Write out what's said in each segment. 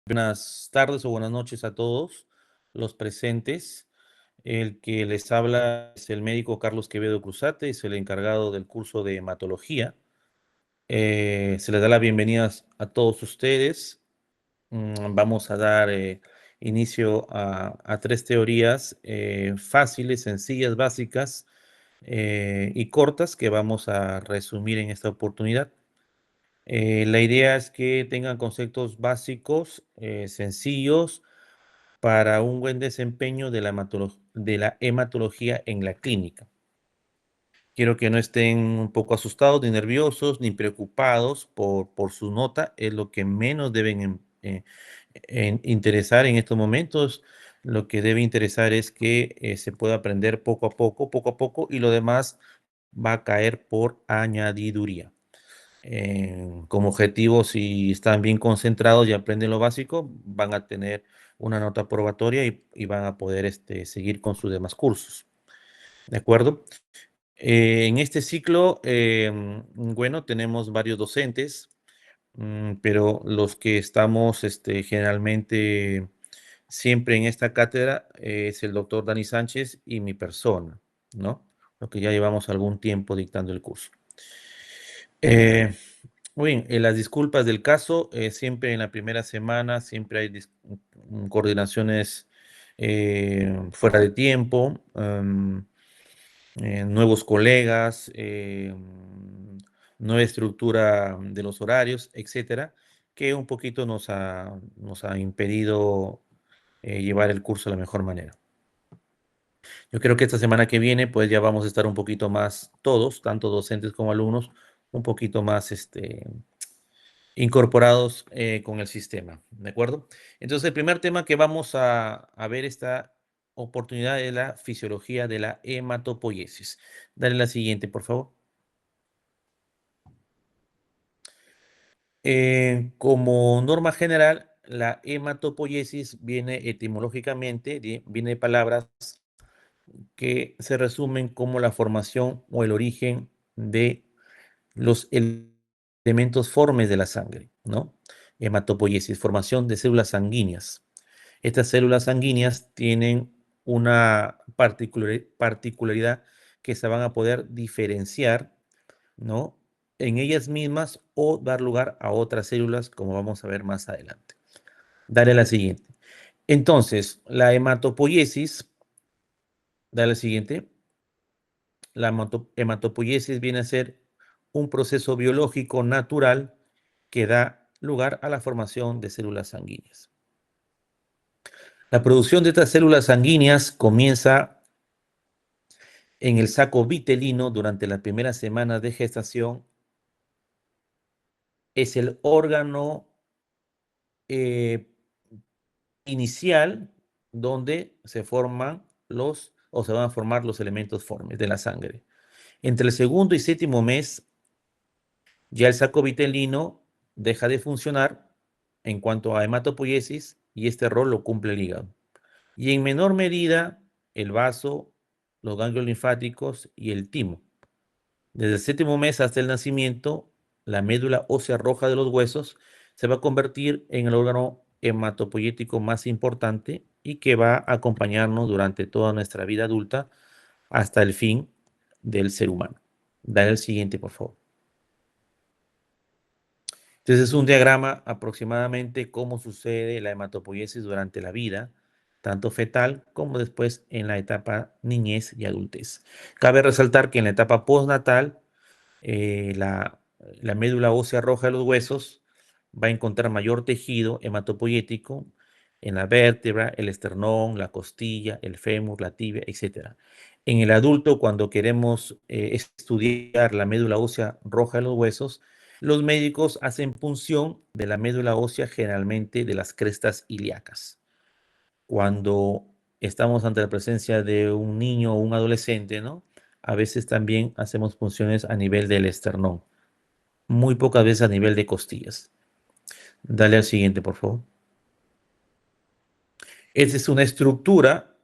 Buenas tardes o buenas noches a todos los presentes. El que les habla es el médico Carlos Quevedo Cruzate, es el encargado del curso de hematología. Se les da la bienvenida a todos ustedes. Vamos a dar inicio a tres teorías fáciles, sencillas, básicas y cortas que vamos a resumir en esta oportunidad. La idea es que tengan conceptos básicos, sencillos, para un buen desempeño de la hematología en la clínica. Quiero que no estén un poco asustados, ni nerviosos, ni preocupados por su nota. Es lo que menos deben interesar en estos momentos. Lo que debe interesar es que se pueda aprender poco a poco, y lo demás va a caer por añadiduría. Como objetivo, si están bien concentrados y aprenden lo básico, van a tener una nota probatoria y van a poder seguir con sus demás cursos. ¿De acuerdo? En este ciclo, bueno, tenemos varios docentes, pero los que estamos generalmente siempre en esta cátedra es el doctor Dani Sánchez y mi persona, ¿no? Lo que ya llevamos algún tiempo dictando el curso. Muy bien, las disculpas del caso, siempre en la primera semana, siempre hay coordinaciones fuera de tiempo, nuevos colegas, nueva estructura de los horarios, etcétera, que un poquito nos ha impedido llevar el curso de la mejor manera. Yo creo que esta semana que viene, pues ya vamos a estar un poquito más todos, tanto docentes como alumnos, un poquito más incorporados con el sistema, ¿de acuerdo? Entonces, el primer tema que vamos a ver esta oportunidad es la fisiología de la hematopoiesis. Dale la siguiente, por favor. Como norma general, la hematopoiesis viene etimológicamente, viene de palabras que se resumen como la formación o el origen de los elementos formes de la sangre, ¿no? Hematopoiesis, formación de células sanguíneas. Estas células sanguíneas tienen una particularidad que se van a poder diferenciar, ¿no? En ellas mismas o dar lugar a otras células, como vamos a ver más adelante. Dale la siguiente. Entonces, la hematopoiesis, dale la siguiente. La hematopoiesis viene a ser un proceso biológico natural que da lugar a la formación de células sanguíneas. La producción de estas células sanguíneas comienza en el saco vitelino durante las primeras semanas de gestación. Es el órgano eh, inicial donde se forman o se van a formar los elementos formes de la sangre. Entre el segundo y séptimo mes, ya el saco vitelino deja de funcionar en cuanto a hematopoiesis y este rol lo cumple el hígado. Y en menor medida, el vaso, los ganglios linfáticos y el timo. Desde el séptimo mes hasta el nacimiento, la médula ósea roja de los huesos se va a convertir en el órgano hematopoyético más importante y que va a acompañarnos durante toda nuestra vida adulta hasta el fin del ser humano. Dale el siguiente, por favor. Entonces es un diagrama aproximadamente cómo sucede la hematopoiesis durante la vida, tanto fetal como después en la etapa niñez y adultez. Cabe resaltar que en la etapa postnatal, la médula ósea roja de los huesos va a encontrar mayor tejido hematopoyético en la vértebra, el esternón, la costilla, el fémur, la tibia, etc. En el adulto, cuando queremos estudiar la médula ósea roja de los huesos, los médicos hacen punción de la médula ósea generalmente de las crestas ilíacas. Cuando estamos ante la presencia de un niño o un adolescente, ¿no? A veces también hacemos punciones a nivel del esternón, muy pocas veces a nivel de costillas. Dale al siguiente, por favor. Esa es una estructura,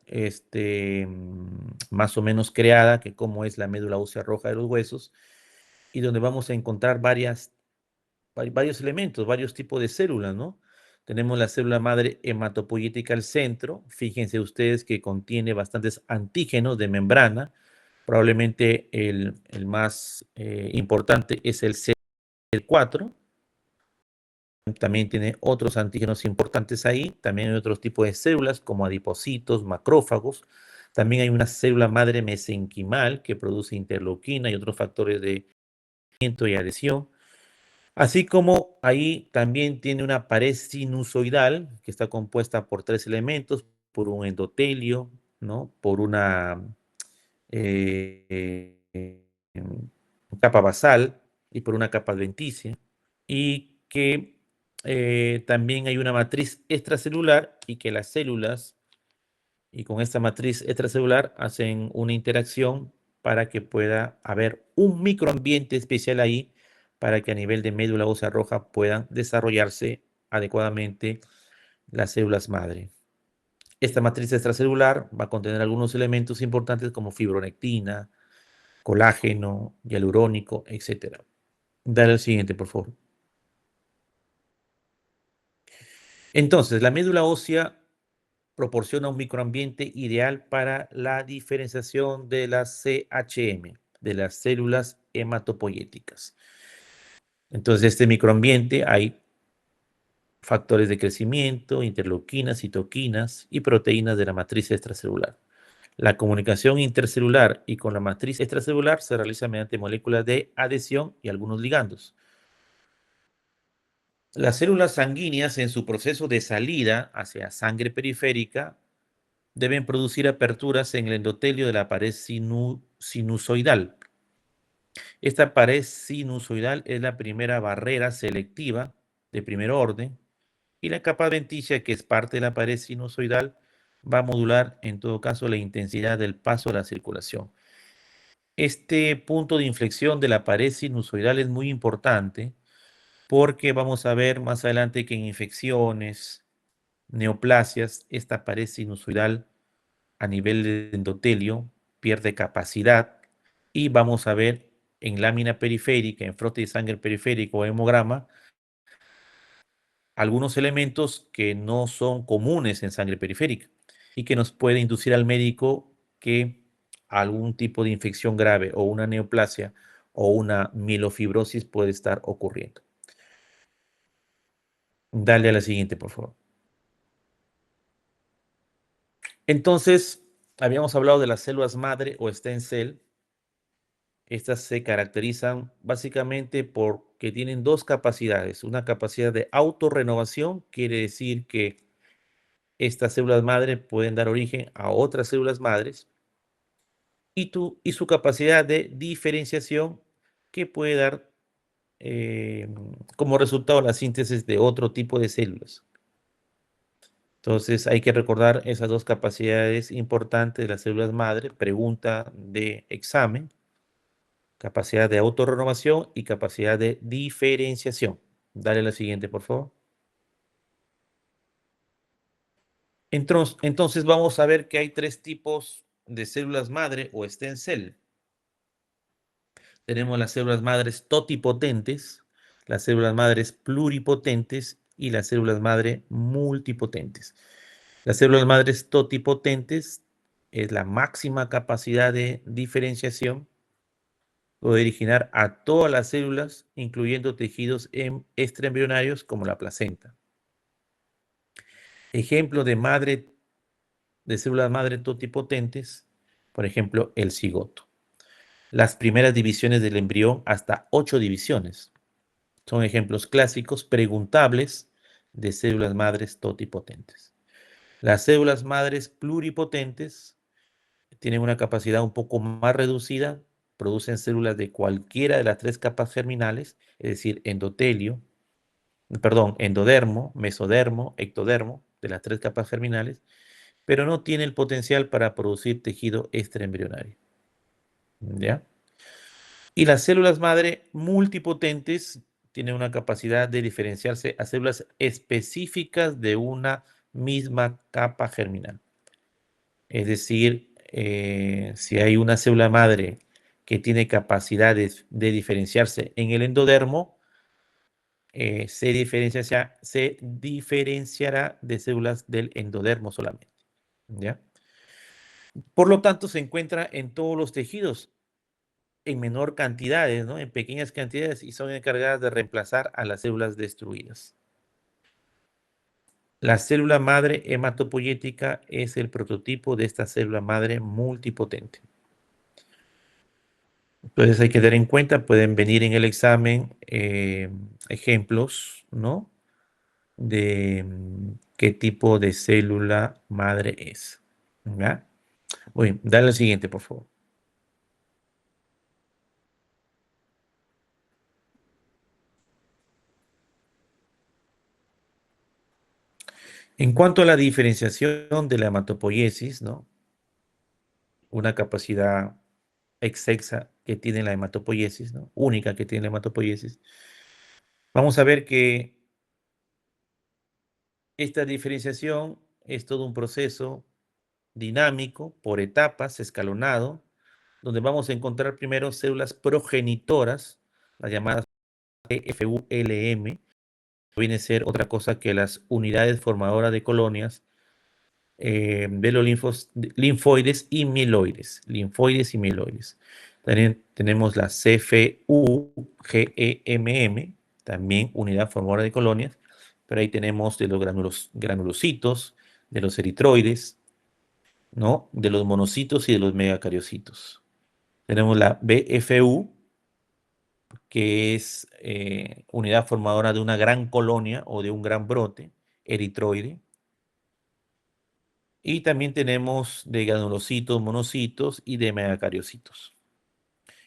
más o menos creada, que como es la médula ósea roja de los huesos, y donde vamos a encontrar varios elementos, varios tipos de células, ¿no? Tenemos la célula madre hematopoyética al centro. Fíjense ustedes que contiene bastantes antígenos de membrana. Probablemente el más importante es el CD4. También tiene otros antígenos importantes ahí. También hay otros tipos de células como adipocitos, macrófagos. También hay una célula madre mesenquimal que produce interleuquina y otros factores de crecimiento y adhesión. Así como ahí también tiene una pared sinusoidal que está compuesta por tres elementos, por un endotelio, ¿no? Por una eh, capa basal y por una capa adventicia. Y que también hay una matriz extracelular y que las células y con esta matriz extracelular hacen una interacción para que pueda haber un microambiente especial ahí para que a nivel de médula ósea roja puedan desarrollarse adecuadamente las células madre. Esta matriz extracelular va a contener algunos elementos importantes como fibronectina, colágeno, hialurónico, etc. Dale al siguiente, por favor. Entonces, la médula ósea proporciona un microambiente ideal para la diferenciación de las CHM, de las células hematopoyéticas. Entonces, este microambiente hay factores de crecimiento, interleuquinas, citoquinas y proteínas de la matriz extracelular. La comunicación intercelular y con la matriz extracelular se realiza mediante moléculas de adhesión y algunos ligandos. Las células sanguíneas en su proceso de salida hacia sangre periférica deben producir aperturas en el endotelio de la pared sinusoidal. Esta pared sinusoidal es la primera barrera selectiva de primer orden y la capa adventicia, que es parte de la pared sinusoidal, va a modular en todo caso la intensidad del paso de la circulación. Este punto de inflexión de la pared sinusoidal es muy importante porque vamos a ver más adelante que en infecciones, neoplasias, esta pared sinusoidal a nivel de endotelio pierde capacidad y vamos a ver en lámina periférica, en frote de sangre periférico o hemograma, algunos elementos que no son comunes en sangre periférica y que nos puede inducir al médico que algún tipo de infección grave o una neoplasia o una mielofibrosis puede estar ocurriendo. Dale a la siguiente, por favor. Entonces, habíamos hablado de las células madre o stem cell. Estas se caracterizan básicamente porque tienen dos capacidades. Una capacidad de autorrenovación, quiere decir que estas células madre pueden dar origen a otras células madres, y su capacidad de diferenciación, que puede dar como resultado la síntesis de otro tipo de células. Entonces hay que recordar esas dos capacidades importantes de las células madre. Pregunta de examen: capacidad de autorrenovación y capacidad de diferenciación. Dale la siguiente, por favor. Entonces vamos a ver que hay tres tipos de células madre o stem cell. Tenemos las células madres totipotentes, las células madres pluripotentes y las células madre multipotentes. Las células madres totipotentes es la máxima capacidad de diferenciación, puede originar a todas las células, incluyendo tejidos extraembrionarios como la placenta. Ejemplo de células madre totipotentes, por ejemplo, el cigoto. Las primeras divisiones del embrión, hasta 8 divisiones. Son ejemplos clásicos preguntables de células madres totipotentes. Las células madres pluripotentes tienen una capacidad un poco más reducida, producen células de cualquiera de las tres capas germinales, es decir, endodermo, mesodermo, ectodermo, de las tres capas germinales, pero no tiene el potencial para producir tejido extraembrionario. ¿Ya? Y las células madre multipotentes tienen una capacidad de diferenciarse a células específicas de una misma capa germinal. Es decir, si hay una célula madre que tiene capacidades de diferenciarse en el endodermo, se diferenciará de células del endodermo solamente, ¿ya? Por lo tanto, se encuentra en todos los tejidos, en menor cantidades, ¿no? En pequeñas cantidades y son encargadas de reemplazar a las células destruidas. La célula madre hematopoyética es el prototipo de esta célula madre multipotente. Entonces hay que tener en cuenta, pueden venir en el examen ejemplos, ¿no? De qué tipo de célula madre es. ¿Ya? Muy bien, dale al siguiente, por favor. En cuanto a la diferenciación de la hematopoiesis, ¿no? Una capacidad excelsa que tiene la hematopoiesis, ¿no? Única que tiene la hematopoiesis. Vamos a ver que esta diferenciación es todo un proceso dinámico, por etapas, escalonado, donde vamos a encontrar primero células progenitoras, las llamadas FULM, viene a ser otra cosa que las unidades formadoras de colonias de los linfoides y mieloides. Linfoides y mieloides. También tenemos la CFUGEMM, también unidad formadora de colonias, pero ahí tenemos de los granulocitos, de los eritroides, ¿no? De los monocitos y de los megacariocitos. Tenemos la BFU, que es unidad formadora de una gran colonia o de un gran brote eritroide. Y también tenemos de granulocitos, monocitos y de megacariocitos.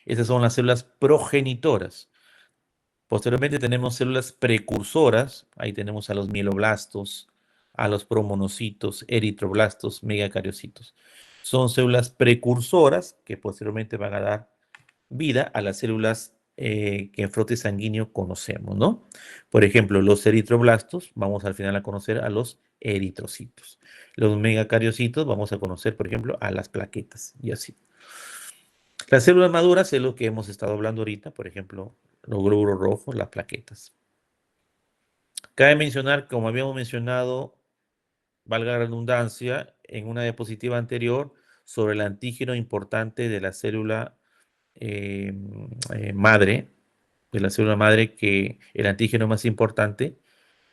Esas son las células progenitoras. Posteriormente tenemos células precursoras. Ahí tenemos a los mieloblastos, a los promonocitos, eritroblastos, megacariocitos. Son células precursoras que posteriormente van a dar vida a las células que en frote sanguíneo conocemos, ¿no? Por ejemplo, los eritroblastos, vamos al final a conocer a los eritrocitos. Los megacariocitos, vamos a conocer, por ejemplo, a las plaquetas y así. Las células maduras es lo que hemos estado hablando ahorita, por ejemplo, los glóbulos rojos, las plaquetas. Cabe mencionar, como habíamos mencionado, valga la redundancia, en una diapositiva anterior, sobre el antígeno importante de la célula eh, madre, de la célula madre, que el antígeno más importante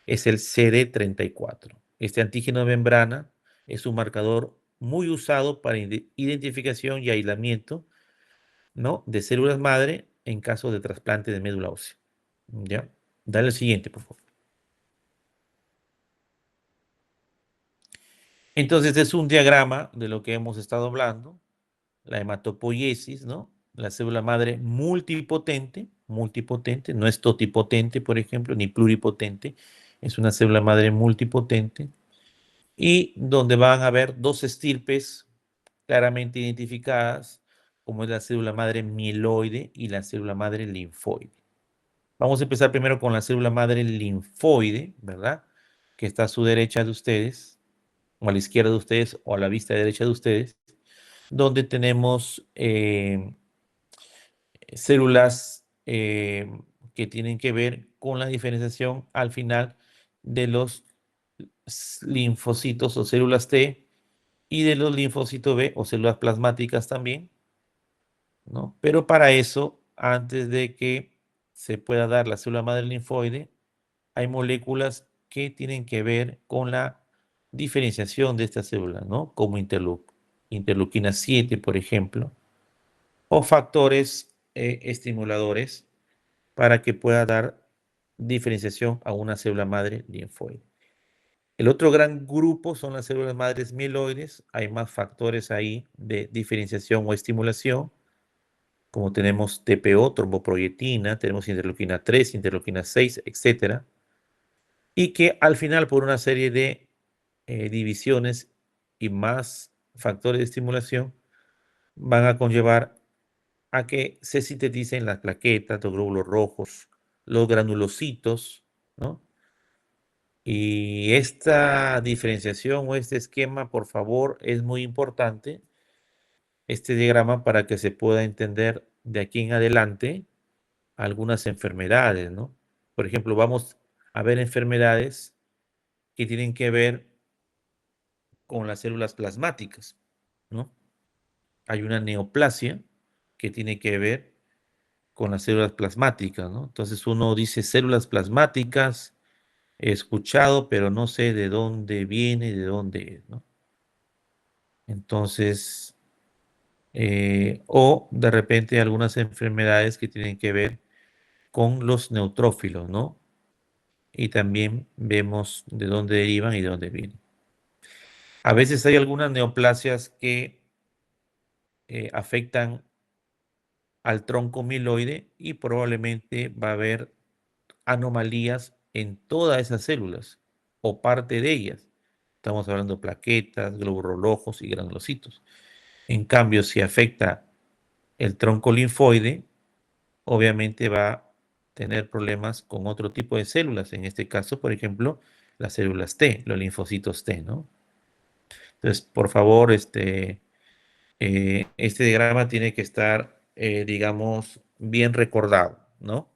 es el CD34. Este antígeno de membrana es un marcador muy usado para identificación y aislamiento, ¿no? De células madre en caso de trasplante de médula ósea. ¿Ya? Dale el siguiente, por favor. Entonces, es un diagrama de lo que hemos estado hablando, la hematopoiesis, ¿no? La célula madre multipotente, no es totipotente, por ejemplo, ni pluripotente, es una célula madre multipotente, y donde van a haber dos estirpes claramente identificadas, como es la célula madre mieloide y la célula madre linfoide. Vamos a empezar primero con la célula madre linfoide, ¿verdad? Que está a su derecha de ustedes, o a la izquierda de ustedes, o a la vista derecha de ustedes, donde tenemos células que tienen que ver con la diferenciación al final de los linfocitos o células T y de los linfocitos B o células plasmáticas también, ¿no? Pero para eso, antes de que se pueda dar la célula madre linfoide, hay moléculas que tienen que ver con la diferenciación de estas células, ¿no? Como interleuquina 7, por ejemplo, o factores estimuladores para que pueda dar diferenciación a una célula madre linfoide. El otro gran grupo son las células madres mieloides. Hay más factores ahí de diferenciación o estimulación, como tenemos TPO, tromboproyetina, tenemos interleuquina 3, interleuquina 6, etcétera, y que al final, por una serie de divisiones y más factores de estimulación, van a conllevar a que se sinteticen las plaquetas, los glóbulos rojos, los granulocitos, ¿no? Y esta diferenciación o este esquema, por favor, es muy importante, este diagrama, para que se pueda entender de aquí en adelante algunas enfermedades, ¿no? Por ejemplo, vamos a ver enfermedades que tienen que ver con las células plasmáticas, ¿no? Hay una neoplasia que tiene que ver con las células plasmáticas, ¿no? Entonces uno dice células plasmáticas, he escuchado, pero no sé de dónde viene, de dónde es, ¿no? Entonces, o de repente algunas enfermedades que tienen que ver con los neutrófilos, ¿no? Y también vemos de dónde derivan y de dónde vienen. A veces hay algunas neoplasias que afectan al tronco mieloide y probablemente va a haber anomalías en todas esas células o parte de ellas. Estamos hablando de plaquetas, glóbulos rojos y granulocitos. En cambio, si afecta el tronco linfoide, obviamente va a tener problemas con otro tipo de células. En este caso, por ejemplo, las células T, los linfocitos T, ¿no? Entonces, por favor, este diagrama tiene que estar, digamos, bien recordado, ¿no?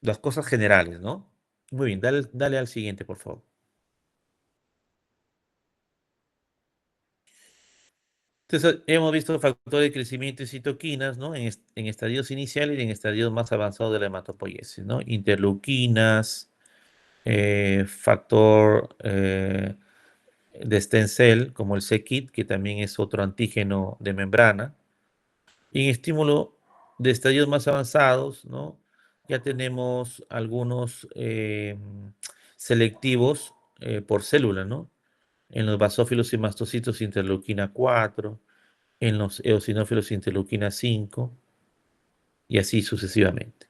Las cosas generales, ¿no? Muy bien, dale al siguiente, por favor. Entonces, hemos visto factores de crecimiento y citoquinas, ¿no? En estadios iniciales y en estadios más avanzados de la hematopoiesis, ¿no? Interleuquinas, factor de stem cell, como el c-Kit, que también es otro antígeno de membrana. Y en estímulo de estadios más avanzados, ¿no? Ya tenemos algunos selectivos por célula, ¿no? En los basófilos y mastocitos interleuquina 4, en los eosinófilos interleuquina 5 y así sucesivamente.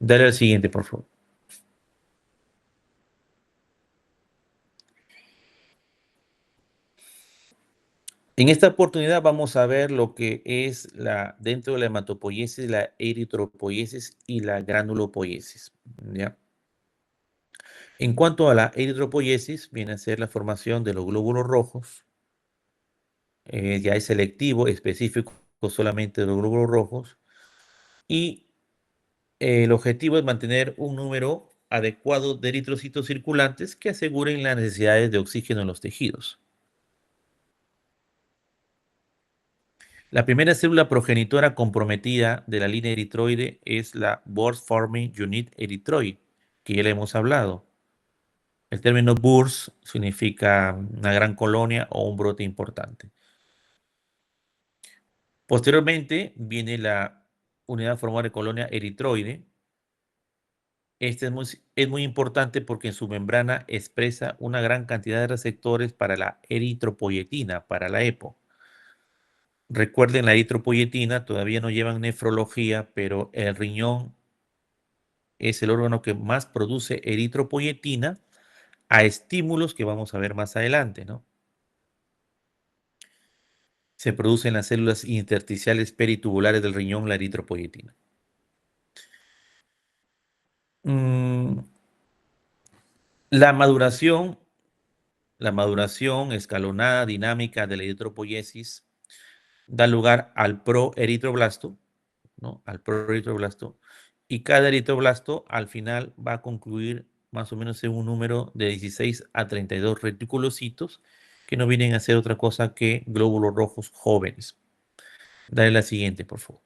Dale al siguiente, por favor. En esta oportunidad vamos a ver lo que es dentro de la hematopoiesis, la eritropoiesis y la granulopoiesis, ¿ya? En cuanto a la eritropoiesis, viene a ser la formación de los glóbulos rojos, ya es selectivo, específico solamente de los glóbulos rojos, y el objetivo es mantener un número adecuado de eritrocitos circulantes que aseguren las necesidades de oxígeno en los tejidos. La primera célula progenitora comprometida de la línea eritroide es la Burst Forming Unit Erythroid, que ya le hemos hablado. El término burst significa una gran colonia o un brote importante. Posteriormente viene la unidad formada de colonia eritroide. Este es muy importante porque en su membrana expresa una gran cantidad de receptores para la eritropoyetina, para la EPO. Recuerden, la eritropoyetina todavía no llevan nefrología, pero el riñón es el órgano que más produce eritropoyetina a estímulos que vamos a ver más adelante, ¿no? Se produce en las células intersticiales peritubulares del riñón la eritropoyetina. Mm, la maduración, la maduración escalonada dinámica de la eritropoiesis da lugar al proeritroblasto, ¿no? Al proeritroblasto. Y cada eritroblasto al final va a concluir más o menos en un número de 16 a 32 reticulocitos que no vienen a ser otra cosa que glóbulos rojos jóvenes. Dale la siguiente, por favor.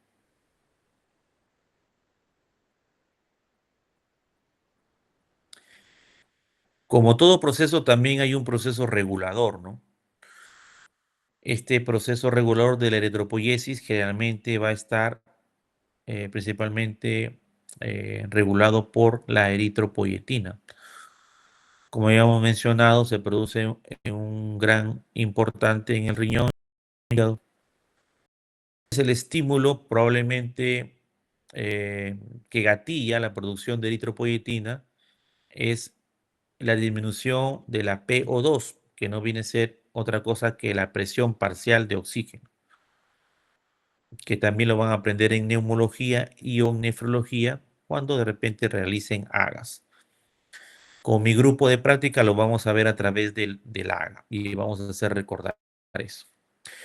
Como todo proceso, también hay un proceso regulador, ¿no? Este proceso regulador de la eritropoiesis generalmente va a estar principalmente regulado por la eritropoyetina. Como ya hemos mencionado, se produce en un gran importante en el riñón. Es el estímulo probablemente que gatilla la producción de eritropoyetina es la disminución de la PO2, que no viene a ser otra cosa que la presión parcial de oxígeno, que también lo van a aprender en neumología y o nefrología cuando de repente realicen AGAs. Con mi grupo de práctica lo vamos a ver a través del AGA y vamos a hacer recordar eso.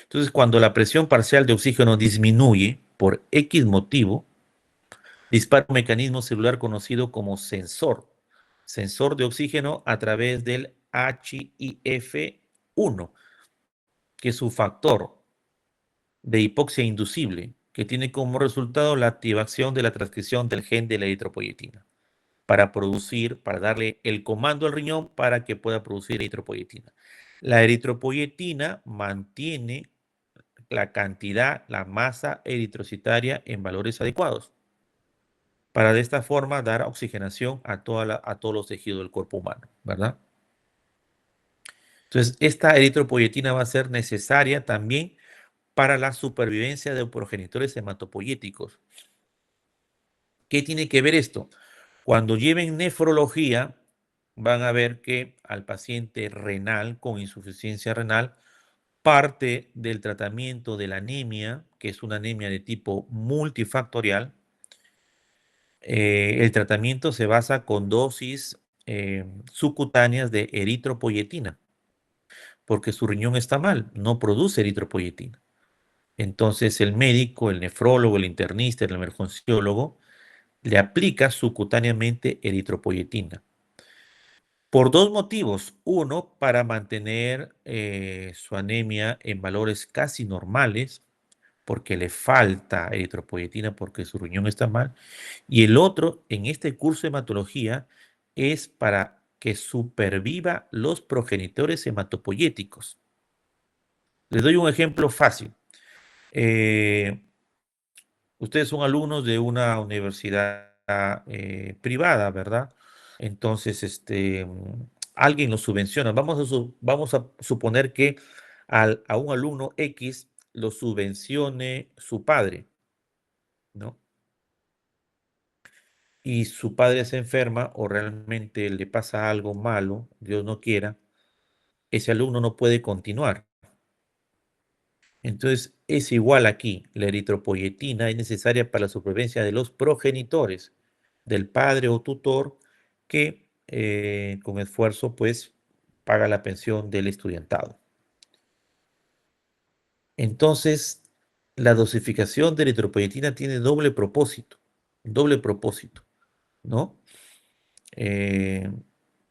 Entonces, cuando la presión parcial de oxígeno disminuye por X motivo, Dispara un mecanismo celular conocido como sensor de oxígeno a través del HIF1, que es su factor de hipoxia inducible, que tiene como resultado la activación de la transcripción del gen de la eritropoyetina para darle el comando al riñón para que pueda producir eritropoyetina. La eritropoyetina mantiene la cantidad, la masa eritrocitaria en valores adecuados, para de esta forma dar oxigenación a todos los tejidos del cuerpo humano, ¿verdad? Entonces, esta eritropoyetina va a ser necesaria también para la supervivencia de progenitores hematopoyéticos. ¿Qué tiene que ver esto? Cuando lleven nefrología, van a ver que al paciente renal con insuficiencia renal, parte del tratamiento de la anemia, que es una anemia de tipo multifactorial, el tratamiento se basa con dosis subcutáneas de eritropoyetina, porque su riñón está mal, no produce eritropoyetina. Entonces el médico, el nefrólogo, el internista, el emergenciólogo le aplica subcutáneamente eritropoyetina. Por dos motivos. Uno, para mantener su anemia en valores casi normales, porque le falta eritropoyetina porque su riñón está mal. Y el otro, en este curso de hematología, es para que superviva los progenitores hematopoyéticos. Les doy un ejemplo fácil. Eh, Ustedes son alumnos de una universidad privada, ¿verdad? Entonces, alguien los subvenciona. Vamos a suponer que a un alumno X lo subvencione su padre, ¿no? Y su padre se enferma o realmente le pasa algo malo, Dios no quiera, ese alumno no puede continuar. Entonces, es igual aquí. La eritropoyetina es necesaria para la supervivencia de los progenitores, del padre o tutor que con esfuerzo pues paga la pensión del estudiantado. Entonces, la dosificación de eritropoyetina tiene doble propósito, ¿no? Eh,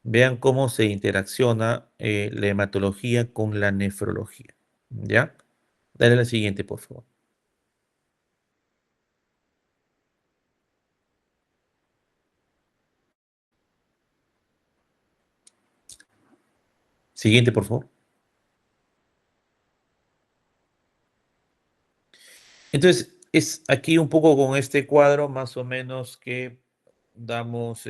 Vean cómo se interacciona la hematología con la nefrología, ¿ya? Dale la siguiente, por favor. Siguiente, por favor. Entonces, es aquí un poco con este cuadro más o menos que damos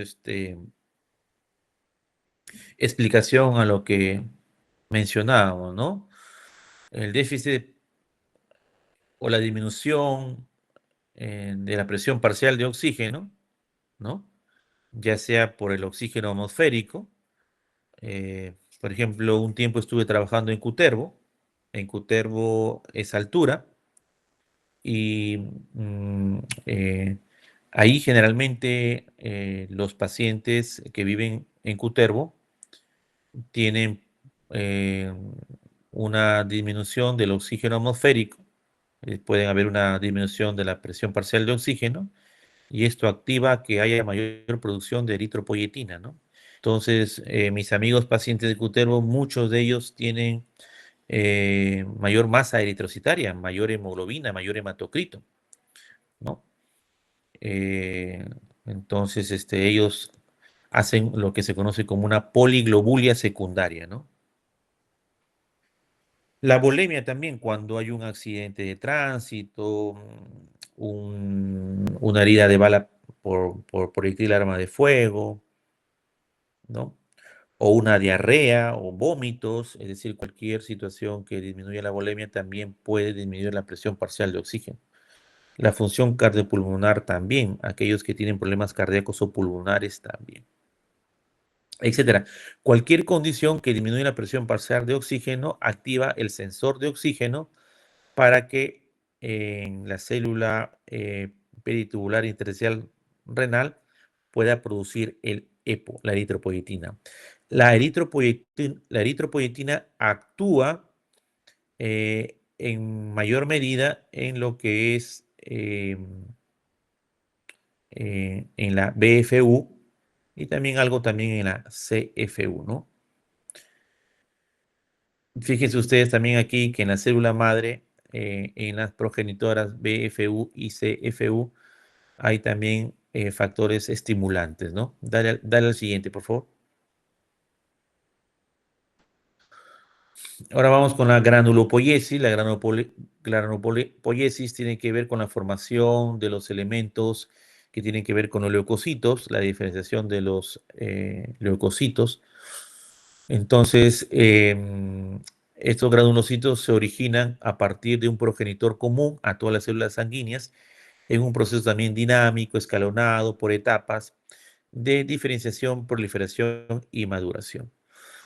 explicación a lo que mencionábamos, ¿no? El déficit o la disminución de la presión parcial de oxígeno, ¿no? Ya sea por el oxígeno atmosférico. Por ejemplo, un tiempo estuve trabajando en Cutervo. En Cutervo es altura y eh, ahí generalmente los pacientes que viven en Cutervo tienen eh, una disminución del oxígeno atmosférico, pueden haber una disminución de la presión parcial de oxígeno y esto activa que haya mayor producción de eritropoyetina, ¿no? Entonces, mis amigos pacientes de Cutervo, muchos de ellos tienen mayor masa eritrocitaria, mayor hemoglobina, mayor hematocrito, ¿no? Eh, entonces, ellos hacen lo que se conoce como una poliglobulia secundaria, ¿no? La bulimia también, cuando hay un accidente de tránsito, una herida de bala por proyectil arma de fuego, ¿no? O una diarrea o vómitos, es decir, cualquier situación que disminuya la bulimia también puede disminuir la presión parcial de oxígeno. La función cardiopulmonar también, aquellos que tienen problemas cardíacos o pulmonares también, etcétera. Cualquier condición que disminuya la presión parcial de oxígeno activa el sensor de oxígeno para que en la célula peritubular intersticial renal pueda producir el EPO, la eritropoyetina. La eritropoyetina actúa en mayor medida en lo que es en la BFU y también algo también en la CFU, ¿no? Fíjense ustedes también aquí que en la célula madre, en las progenitoras BFU y CFU, hay también factores estimulantes, ¿no? Dale al siguiente, por favor. Ahora vamos con la granulopoiesis. La granulopoiesis tiene que ver con la formación de los elementos que tienen que ver con los leucocitos, la diferenciación de los leucocitos. Entonces, estos granulocitos se originan a partir de un progenitor común a todas las células sanguíneas en un proceso también dinámico, escalonado por etapas de diferenciación, proliferación y maduración.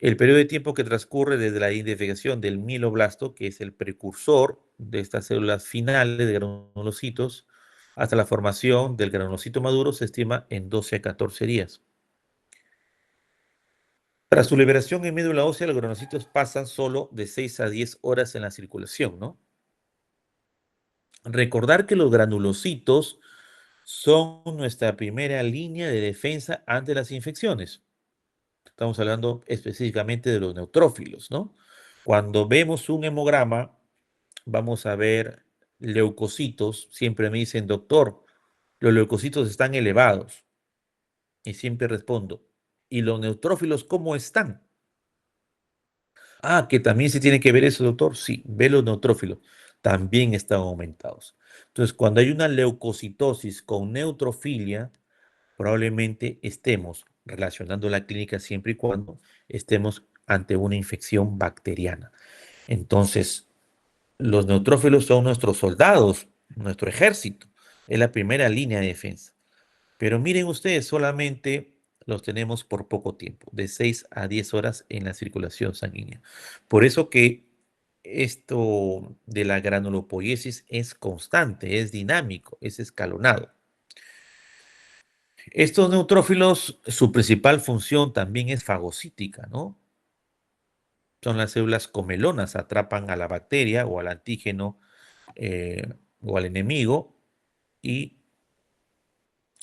El periodo de tiempo que transcurre desde la identificación del mieloblasto, que es el precursor de estas células finales de granulocitos, hasta la formación del granulocito maduro se estima en 12 a 14 días. Para su liberación en médula ósea, los granulocitos pasan solo de 6 a 10 horas en la circulación, ¿no? Recordar que los granulocitos son nuestra primera línea de defensa ante las infecciones. Estamos hablando específicamente de los neutrófilos, ¿no? Cuando vemos un hemograma, vamos a ver leucocitos. Siempre me dicen, doctor, los leucocitos están elevados. Y siempre respondo, ¿y los neutrófilos cómo están? Ah, que también se tiene que ver eso, doctor. Sí, ve los neutrófilos. También están aumentados. Entonces, cuando hay una leucocitosis con neutrofilia, probablemente estemos relacionando la clínica siempre y cuando estemos ante una infección bacteriana. Entonces, los neutrófilos son nuestros soldados, nuestro ejército, es la primera línea de defensa. Pero miren ustedes, solamente los tenemos por poco tiempo, de 6 a 10 horas en la circulación sanguínea. Por eso que esto de la granulopoiesis es constante, es dinámico, es escalonado. Estos neutrófilos, su principal función también es fagocítica, ¿no? Son las células comelonas, atrapan a la bacteria o al antígeno o al enemigo y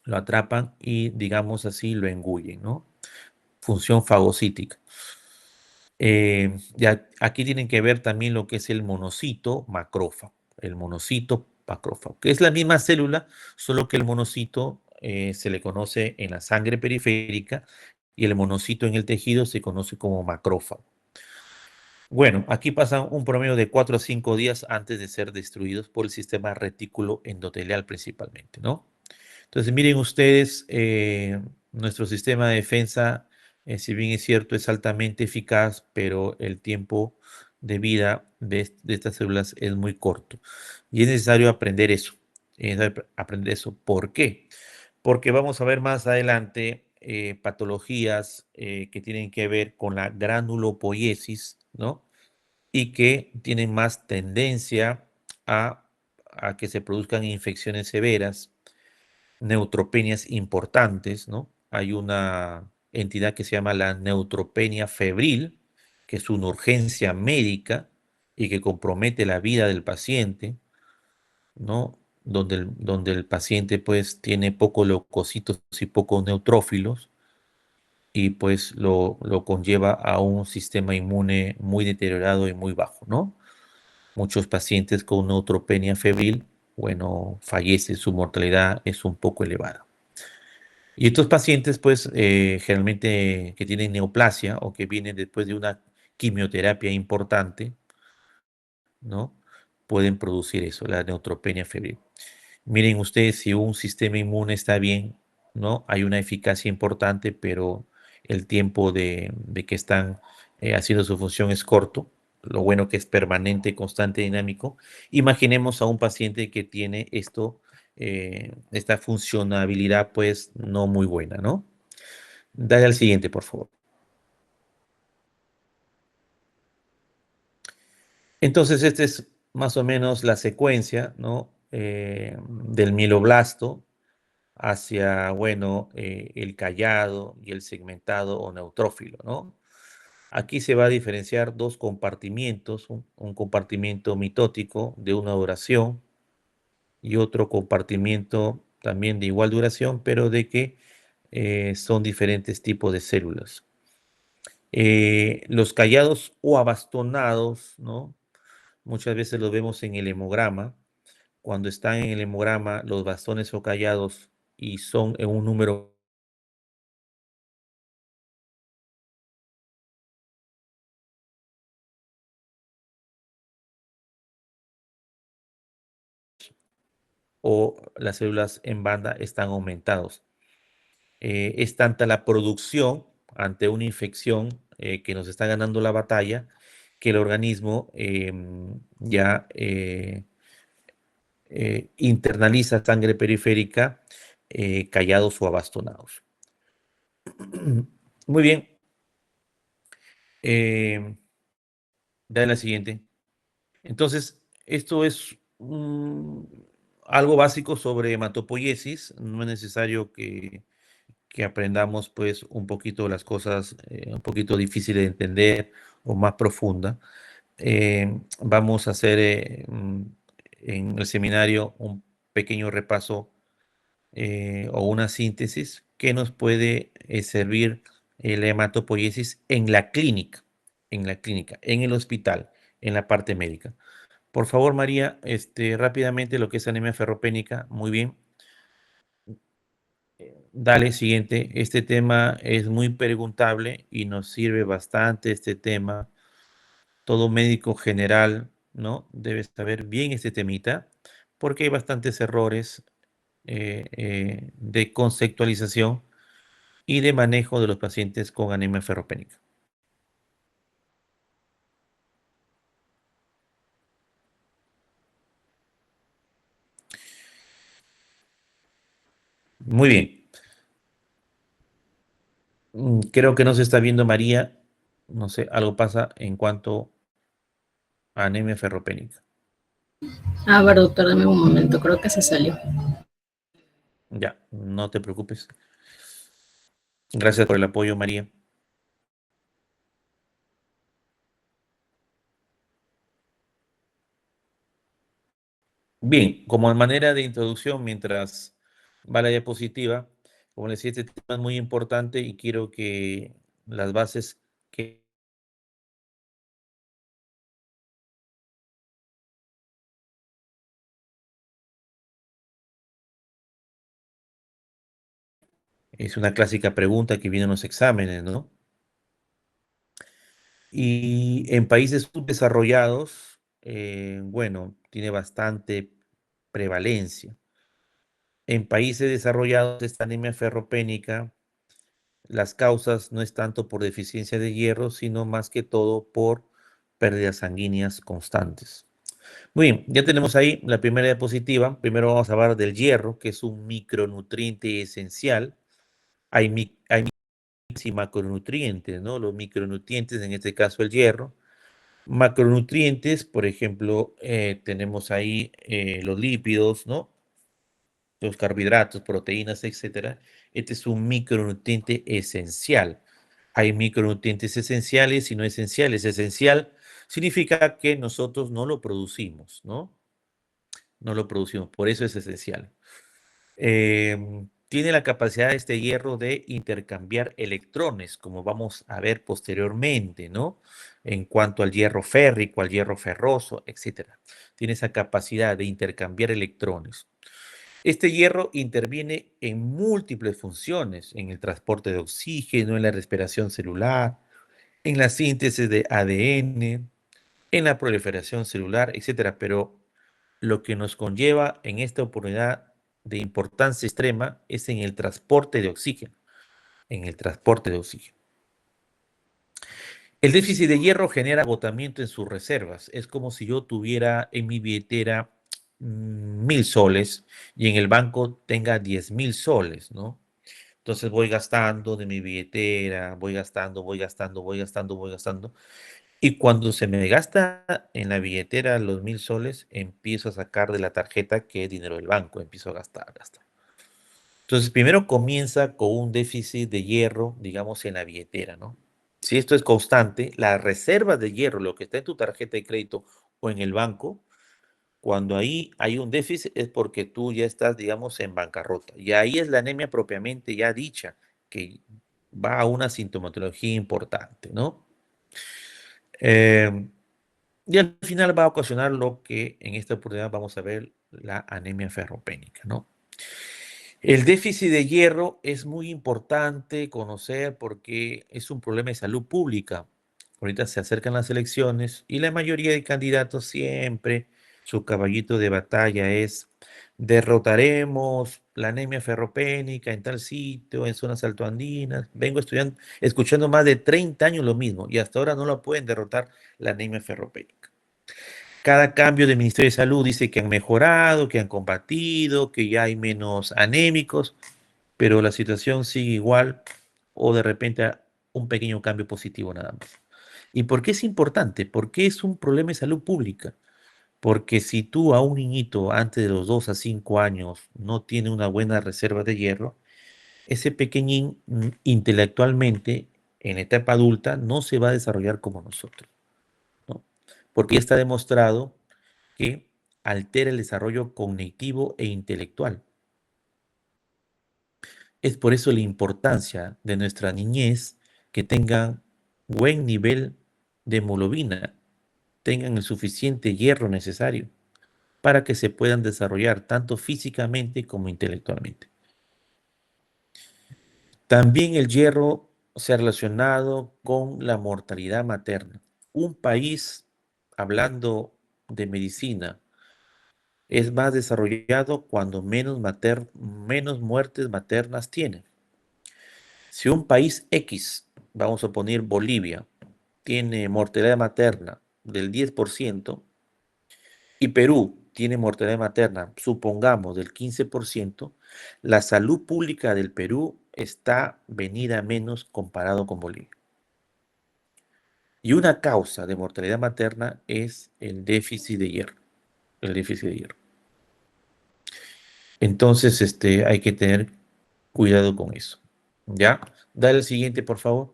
lo atrapan y, digamos así, lo engullen, ¿no? Función fagocítica. Ya, aquí tienen que ver también lo que es el monocito macrófago, el monocito macrófago, que es la misma célula, solo que el monocito se le conoce en la sangre periférica y el monocito en el tejido se conoce como macrófago. Bueno, aquí pasan un promedio de 4 a 5 días antes de ser destruidos por el sistema retículo endotelial principalmente, ¿no? Entonces, miren ustedes, nuestro sistema de defensa, si bien es cierto, es altamente eficaz, pero el tiempo de vida de estas células es muy corto. Y es necesario aprender eso. Es necesario aprender eso. ¿Por qué? Porque vamos a ver más adelante patologías que tienen que ver con la granulopoiesis, ¿no? Y que tienen más tendencia a, a que se produzcan infecciones severas, neutropenias importantes, ¿no? Hay una entidad que se llama la neutropenia febril, que es una urgencia médica y que compromete la vida del paciente, ¿no? Donde el paciente pues tiene pocos leucocitos y pocos neutrófilos y pues lo conlleva a un sistema inmune muy deteriorado y muy bajo, ¿no? Muchos pacientes con neutropenia febril, bueno, fallecen, su mortalidad es un poco elevada. Y estos pacientes, pues, generalmente que tienen neoplasia o que vienen después de una quimioterapia importante, ¿no? Pueden producir eso, la neutropenia febril. Miren ustedes, si un sistema inmune está bien, ¿no? Hay una eficacia importante, pero el tiempo de que están haciendo su función es corto. Lo bueno que es permanente, constante, dinámico. Imaginemos a un paciente que tiene esta funcionabilidad, pues, no muy buena, ¿no? Dale al siguiente, por favor. Entonces, esta es más o menos la secuencia, ¿no? Del mieloblasto hacia, bueno, el callado y el segmentado o neutrófilo, ¿no? Aquí se va a diferenciar dos compartimientos, un compartimiento mitótico de una duración y otro compartimiento también de igual duración, pero de que son diferentes tipos de células. Los callados o abastonados, ¿no? Muchas veces los vemos en el hemograma. Cuando están en el hemograma, los bastones o callados y son en un número o las células en banda están aumentados. Es tanta la producción ante una infección que nos está ganando la batalla que el organismo ya internaliza sangre periférica callados o abastonados. Muy bien. Eh, Dale la siguiente. Entonces, esto es algo básico sobre hematopoiesis. No es necesario que aprendamos pues un poquito las cosas un poquito difíciles de entender o más profunda. Vamos a hacer en el seminario un pequeño repaso o una síntesis que nos puede servir la hematopoiesis en la clínica, en el hospital, en la parte médica. Por favor, María, rápidamente lo que es anemia ferropénica, muy bien. Dale, siguiente. Este tema es muy preguntable y nos sirve bastante este tema. Todo médico general, ¿no? Debe saber bien este temita, porque hay bastantes errores de conceptualización y de manejo de los pacientes con anemia ferropénica. Muy bien. Creo que no se está viendo María. No sé, algo pasa en cuanto a anemia ferropénica. A ver, doctor, dame un momento, creo que se salió. Ya, no te preocupes. Gracias por el apoyo, María. Bien, como manera de introducción, mientras va la diapositiva, como les decía, este tema es muy importante y quiero que las bases que es una clásica pregunta que viene en los exámenes, ¿no? Y en países subdesarrollados, bueno, tiene bastante prevalencia. En países desarrollados, esta anemia ferropénica, las causas no es tanto por deficiencia de hierro, sino más que todo por pérdidas sanguíneas constantes. Muy bien, ya tenemos ahí la primera diapositiva. Primero vamos a hablar del hierro, que es un micronutriente esencial. Hay y macronutrientes, ¿no? Los micronutrientes, en este caso el hierro. Macronutrientes, por ejemplo, tenemos ahí los lípidos, ¿no? Los carbohidratos, proteínas, etcétera. Este es un micronutriente esencial. Hay micronutrientes esenciales y no esenciales. Esencial significa que nosotros no lo producimos, ¿no? No lo producimos, por eso es esencial. Tiene la capacidad este hierro de intercambiar electrones, como vamos a ver posteriormente, ¿no? En cuanto al hierro férrico, al hierro ferroso, etcétera. Tiene esa capacidad de intercambiar electrones. Este hierro interviene en múltiples funciones, en el transporte de oxígeno, en la respiración celular, en la síntesis de ADN, en la proliferación celular, etcétera. Pero lo que nos conlleva en esta oportunidad de importancia extrema es en el transporte de oxígeno, en el transporte de oxígeno. El déficit de hierro genera agotamiento en sus reservas. Es como si yo tuviera en mi billetera 1.000 soles y en el banco tenga 10.000 soles, ¿no? Entonces voy gastando de mi billetera, voy gastando, voy gastando, voy gastando, voy gastando. Y cuando se me gasta en la billetera los 1.000 soles, empiezo a sacar de la tarjeta que es dinero del banco, empiezo a gastar, gastar. Entonces, primero comienza con un déficit de hierro, digamos, en la billetera, ¿no? Si esto es constante, la reserva de hierro, lo que está en tu tarjeta de crédito o en el banco, Cuando ahí hay un déficit es porque tú ya estás, digamos, en bancarrota. Y ahí es la anemia propiamente ya dicha, que va a una sintomatología importante, ¿no? Eh, y al final va a ocasionar lo que en esta oportunidad vamos a ver, la anemia ferropénica, ¿no? El déficit de hierro es muy importante conocer porque es un problema de salud pública. Ahorita se acercan las elecciones y la mayoría de candidatos siempre su caballito de batalla es derrotaremos la anemia ferropénica en tal sitio, en zonas altoandinas. Vengo estudiando, escuchando más de 30 años lo mismo y hasta ahora no lo pueden derrotar la anemia ferropénica. Cada cambio del Ministerio de Salud dice que han mejorado, que han combatido, que ya hay menos anémicos, pero la situación sigue igual o de repente un pequeño cambio positivo nada más. ¿Y por qué es importante? Porque es un problema de salud pública. Porque si tú a un niñito antes de los 2 a 5 años no tiene una buena reserva de hierro, ese pequeñín intelectualmente en la etapa adulta no se va a desarrollar como nosotros, ¿no? Porque ya está demostrado que altera el desarrollo cognitivo e intelectual. Es por eso la importancia de nuestra niñez que tengan buen nivel de hemoglobina, tengan el suficiente hierro necesario para que se puedan desarrollar tanto físicamente como intelectualmente. También el hierro se ha relacionado con la mortalidad materna. Un país, hablando de medicina, es más desarrollado cuando menos muertes maternas tiene. Si un país X, vamos a poner Bolivia, tiene mortalidad materna del 10% y Perú tiene mortalidad materna, supongamos, del 15%, la salud pública del Perú está venida a menos comparado con Bolivia. Y una causa de mortalidad materna es el déficit de hierro. El déficit de hierro. Entonces, hay que tener cuidado con eso. ¿Ya? Dale el siguiente, por favor.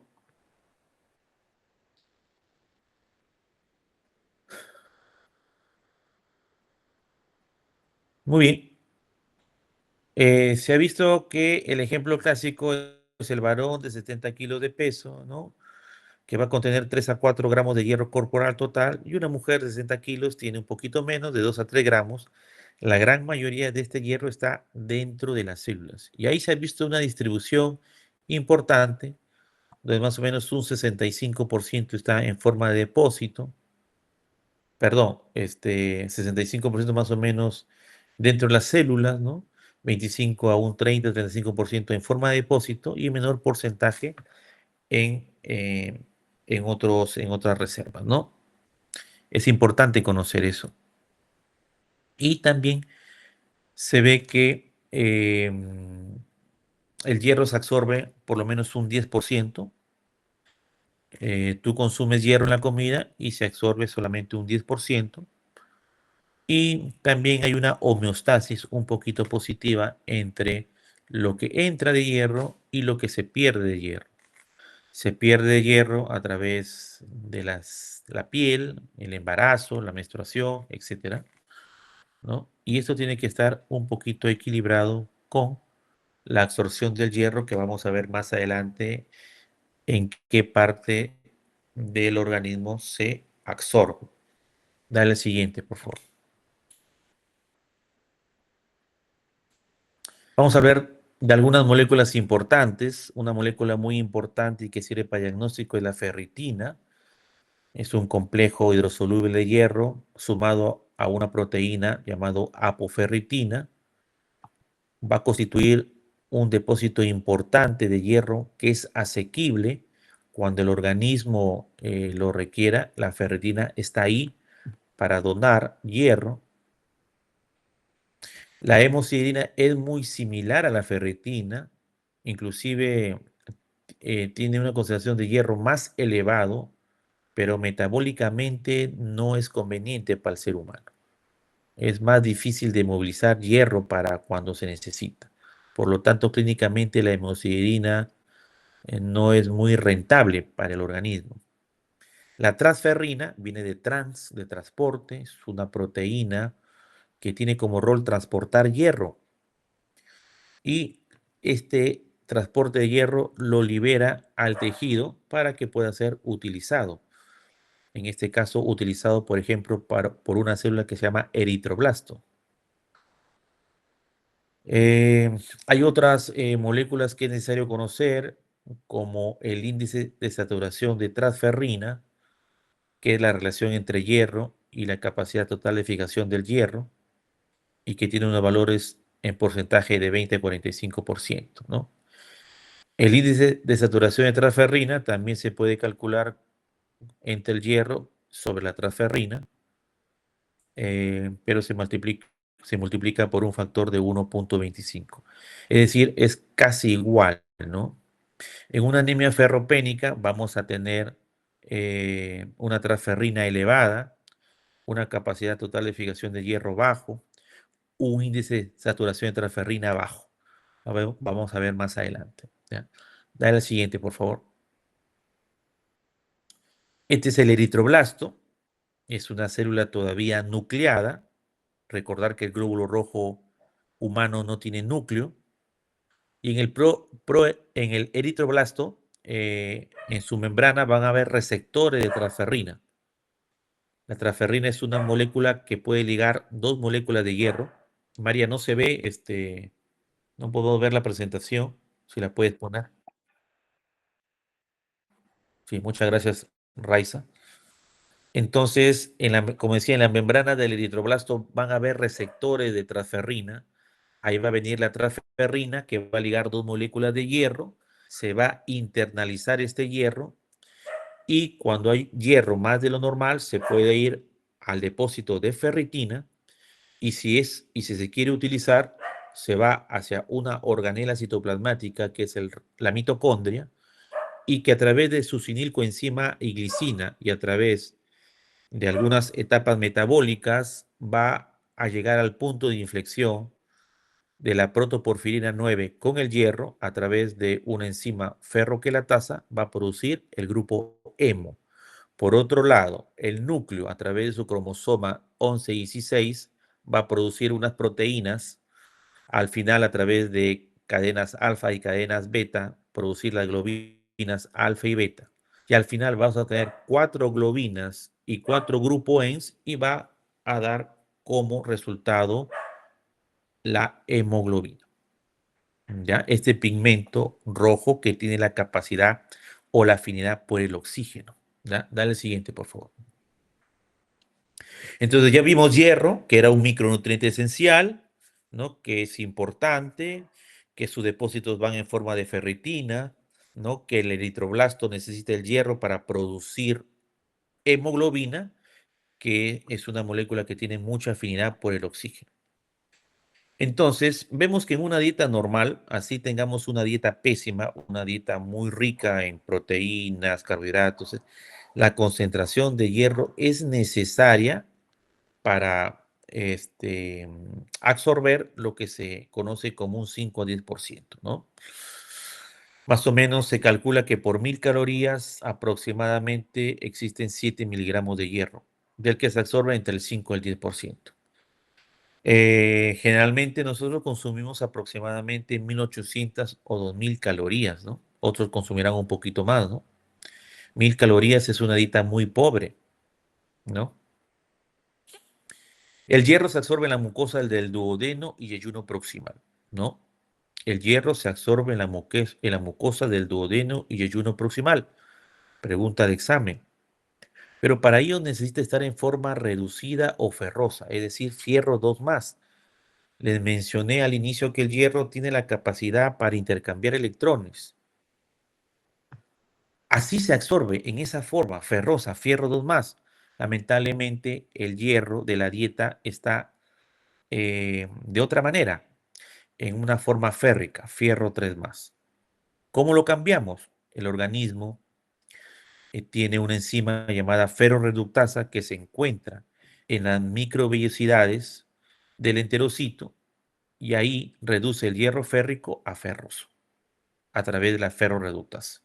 Muy bien. Se ha visto que el ejemplo clásico es el varón de 70 kilos de peso, ¿no? Que va a contener 3 a 4 gramos de hierro corporal total, y una mujer de 60 kilos tiene un poquito menos, de 2 a 3 gramos. La gran mayoría de este hierro está dentro de las células. Y ahí se ha visto una distribución importante, donde más o menos un 65% está en forma de depósito, perdón, 65% más o menos dentro de las células, ¿no? 25 a un 30, 35% en forma de depósito y menor porcentaje en, eh, en otras reservas, ¿no? Es importante conocer eso. Y también se ve que el hierro se absorbe por lo menos un 10%. Tú consumes hierro en la comida y se absorbe solamente un 10%. Y también hay una homeostasis un poquito positiva entre lo que entra de hierro y lo que se pierde de hierro. Se pierde hierro a través de la piel, el embarazo, la menstruación, etcétera, ¿no? Y esto tiene que estar un poquito equilibrado con la absorción del hierro, que vamos a ver más adelante en qué parte del organismo se absorbe. Dale el siguiente, por favor. Vamos a ver de algunas moléculas importantes. Una molécula muy importante y que sirve para diagnóstico es la ferritina. Es un complejo hidrosoluble de hierro sumado a una proteína llamado apoferritina. Va a constituir un depósito importante de hierro que es asequible cuando el organismo lo requiera. La ferritina está ahí para donar hierro. La hemosiderina es muy similar a la ferritina, inclusive tiene una concentración de hierro más elevado, pero metabólicamente no es conveniente para el ser humano. Es más difícil de movilizar hierro para cuando se necesita. Por lo tanto, clínicamente la hemosiderina no es muy rentable para el organismo. La transferrina viene de trans, de transporte, es una proteína que tiene como rol transportar hierro. Y este transporte de hierro lo libera al tejido para que pueda ser utilizado. En este caso, utilizado, por ejemplo, por una célula que se llama eritroblasto. Eh, Hay otras moléculas que es necesario conocer, como el índice de saturación de transferrina, que es la relación entre hierro y la capacidad total de fijación del hierro, y que tiene unos valores en porcentaje de 20 a 45%, ¿no? El índice de saturación de transferrina también se puede calcular entre el hierro sobre la transferrina, pero se multiplica por un factor de 1,25. Es decir, es casi igual, ¿no? En una anemia ferropénica vamos a tener una transferrina elevada, una capacidad total de fijación de hierro bajo, un índice de saturación de transferrina bajo. Vamos a ver más adelante. ¿Ya? Dale al siguiente, por favor. Este es el eritroblasto. Es una célula todavía nucleada. Recordar que el glóbulo rojo humano no tiene núcleo. Y en el eritroblasto, en su membrana van a haber receptores de transferrina. La transferrina es una molécula que puede ligar dos moléculas de hierro. María, no se ve, no puedo ver la presentación. Si la puedes poner. Sí, muchas gracias, Raiza. Entonces, como decía, en la membrana del eritroblasto van a haber receptores de transferrina. Ahí va a venir la transferrina que va a ligar dos moléculas de hierro. Se va a internalizar este hierro y cuando hay hierro más de lo normal, se puede ir al depósito de ferritina y si se quiere utilizar, se va hacia una organela citoplasmática que es la mitocondria y que a través de succinilcoenzima y glicina y a través de algunas etapas metabólicas va a llegar al punto de inflexión de la protoporfirina 9 con el hierro a través de una enzima ferroquelatasa va a producir el grupo hemo. Por otro lado, el núcleo a través de su cromosoma 11 y 16 va a producir unas proteínas, al final a través de cadenas alfa y cadenas beta, producir las globinas alfa y beta. Y al final vas a tener cuatro globinas y cuatro grupos ENS y va a dar como resultado la hemoglobina. ¿Ya? Este pigmento rojo que tiene la capacidad o la afinidad por el oxígeno. ¿Ya? Dale el siguiente, por favor. Entonces ya vimos hierro, que era un micronutriente esencial, ¿no? Que es importante, que sus depósitos van en forma de ferritina, ¿no? Que el eritroblasto necesita el hierro para producir hemoglobina, que es una molécula que tiene mucha afinidad por el oxígeno. Entonces, vemos que en una dieta normal, así tengamos una dieta pésima, una dieta muy rica en proteínas, carbohidratos, la concentración de hierro es necesaria para absorber lo que se conoce como un 5 a 10%, ¿no? Más o menos se calcula que por 1000 calorías aproximadamente existen 7 miligramos de hierro, del que se absorbe entre el 5 y el 10%. Generalmente nosotros consumimos aproximadamente 1800 o 2000 calorías, ¿no? Otros consumirán un poquito más, ¿no? 1000 calorías es una dieta muy pobre, ¿no? El hierro se absorbe en la mucosa del duodeno y yeyuno proximal, ¿no? El hierro se absorbe en la mucosa del duodeno y yeyuno proximal. Pregunta de examen. Pero para ello necesita estar en forma reducida o ferrosa, es decir, fierro 2 más. Les mencioné al inicio que el hierro tiene la capacidad para intercambiar electrones. Así se absorbe en esa forma ferrosa, fierro 2 más. Lamentablemente, el hierro de la dieta está de otra manera, en una forma férrica, fierro 3 más. ¿Cómo lo cambiamos? El organismo tiene una enzima llamada ferroreductasa que se encuentra en las microvellosidades del enterocito y ahí reduce el hierro férrico a ferroso a través de la ferroreductasa.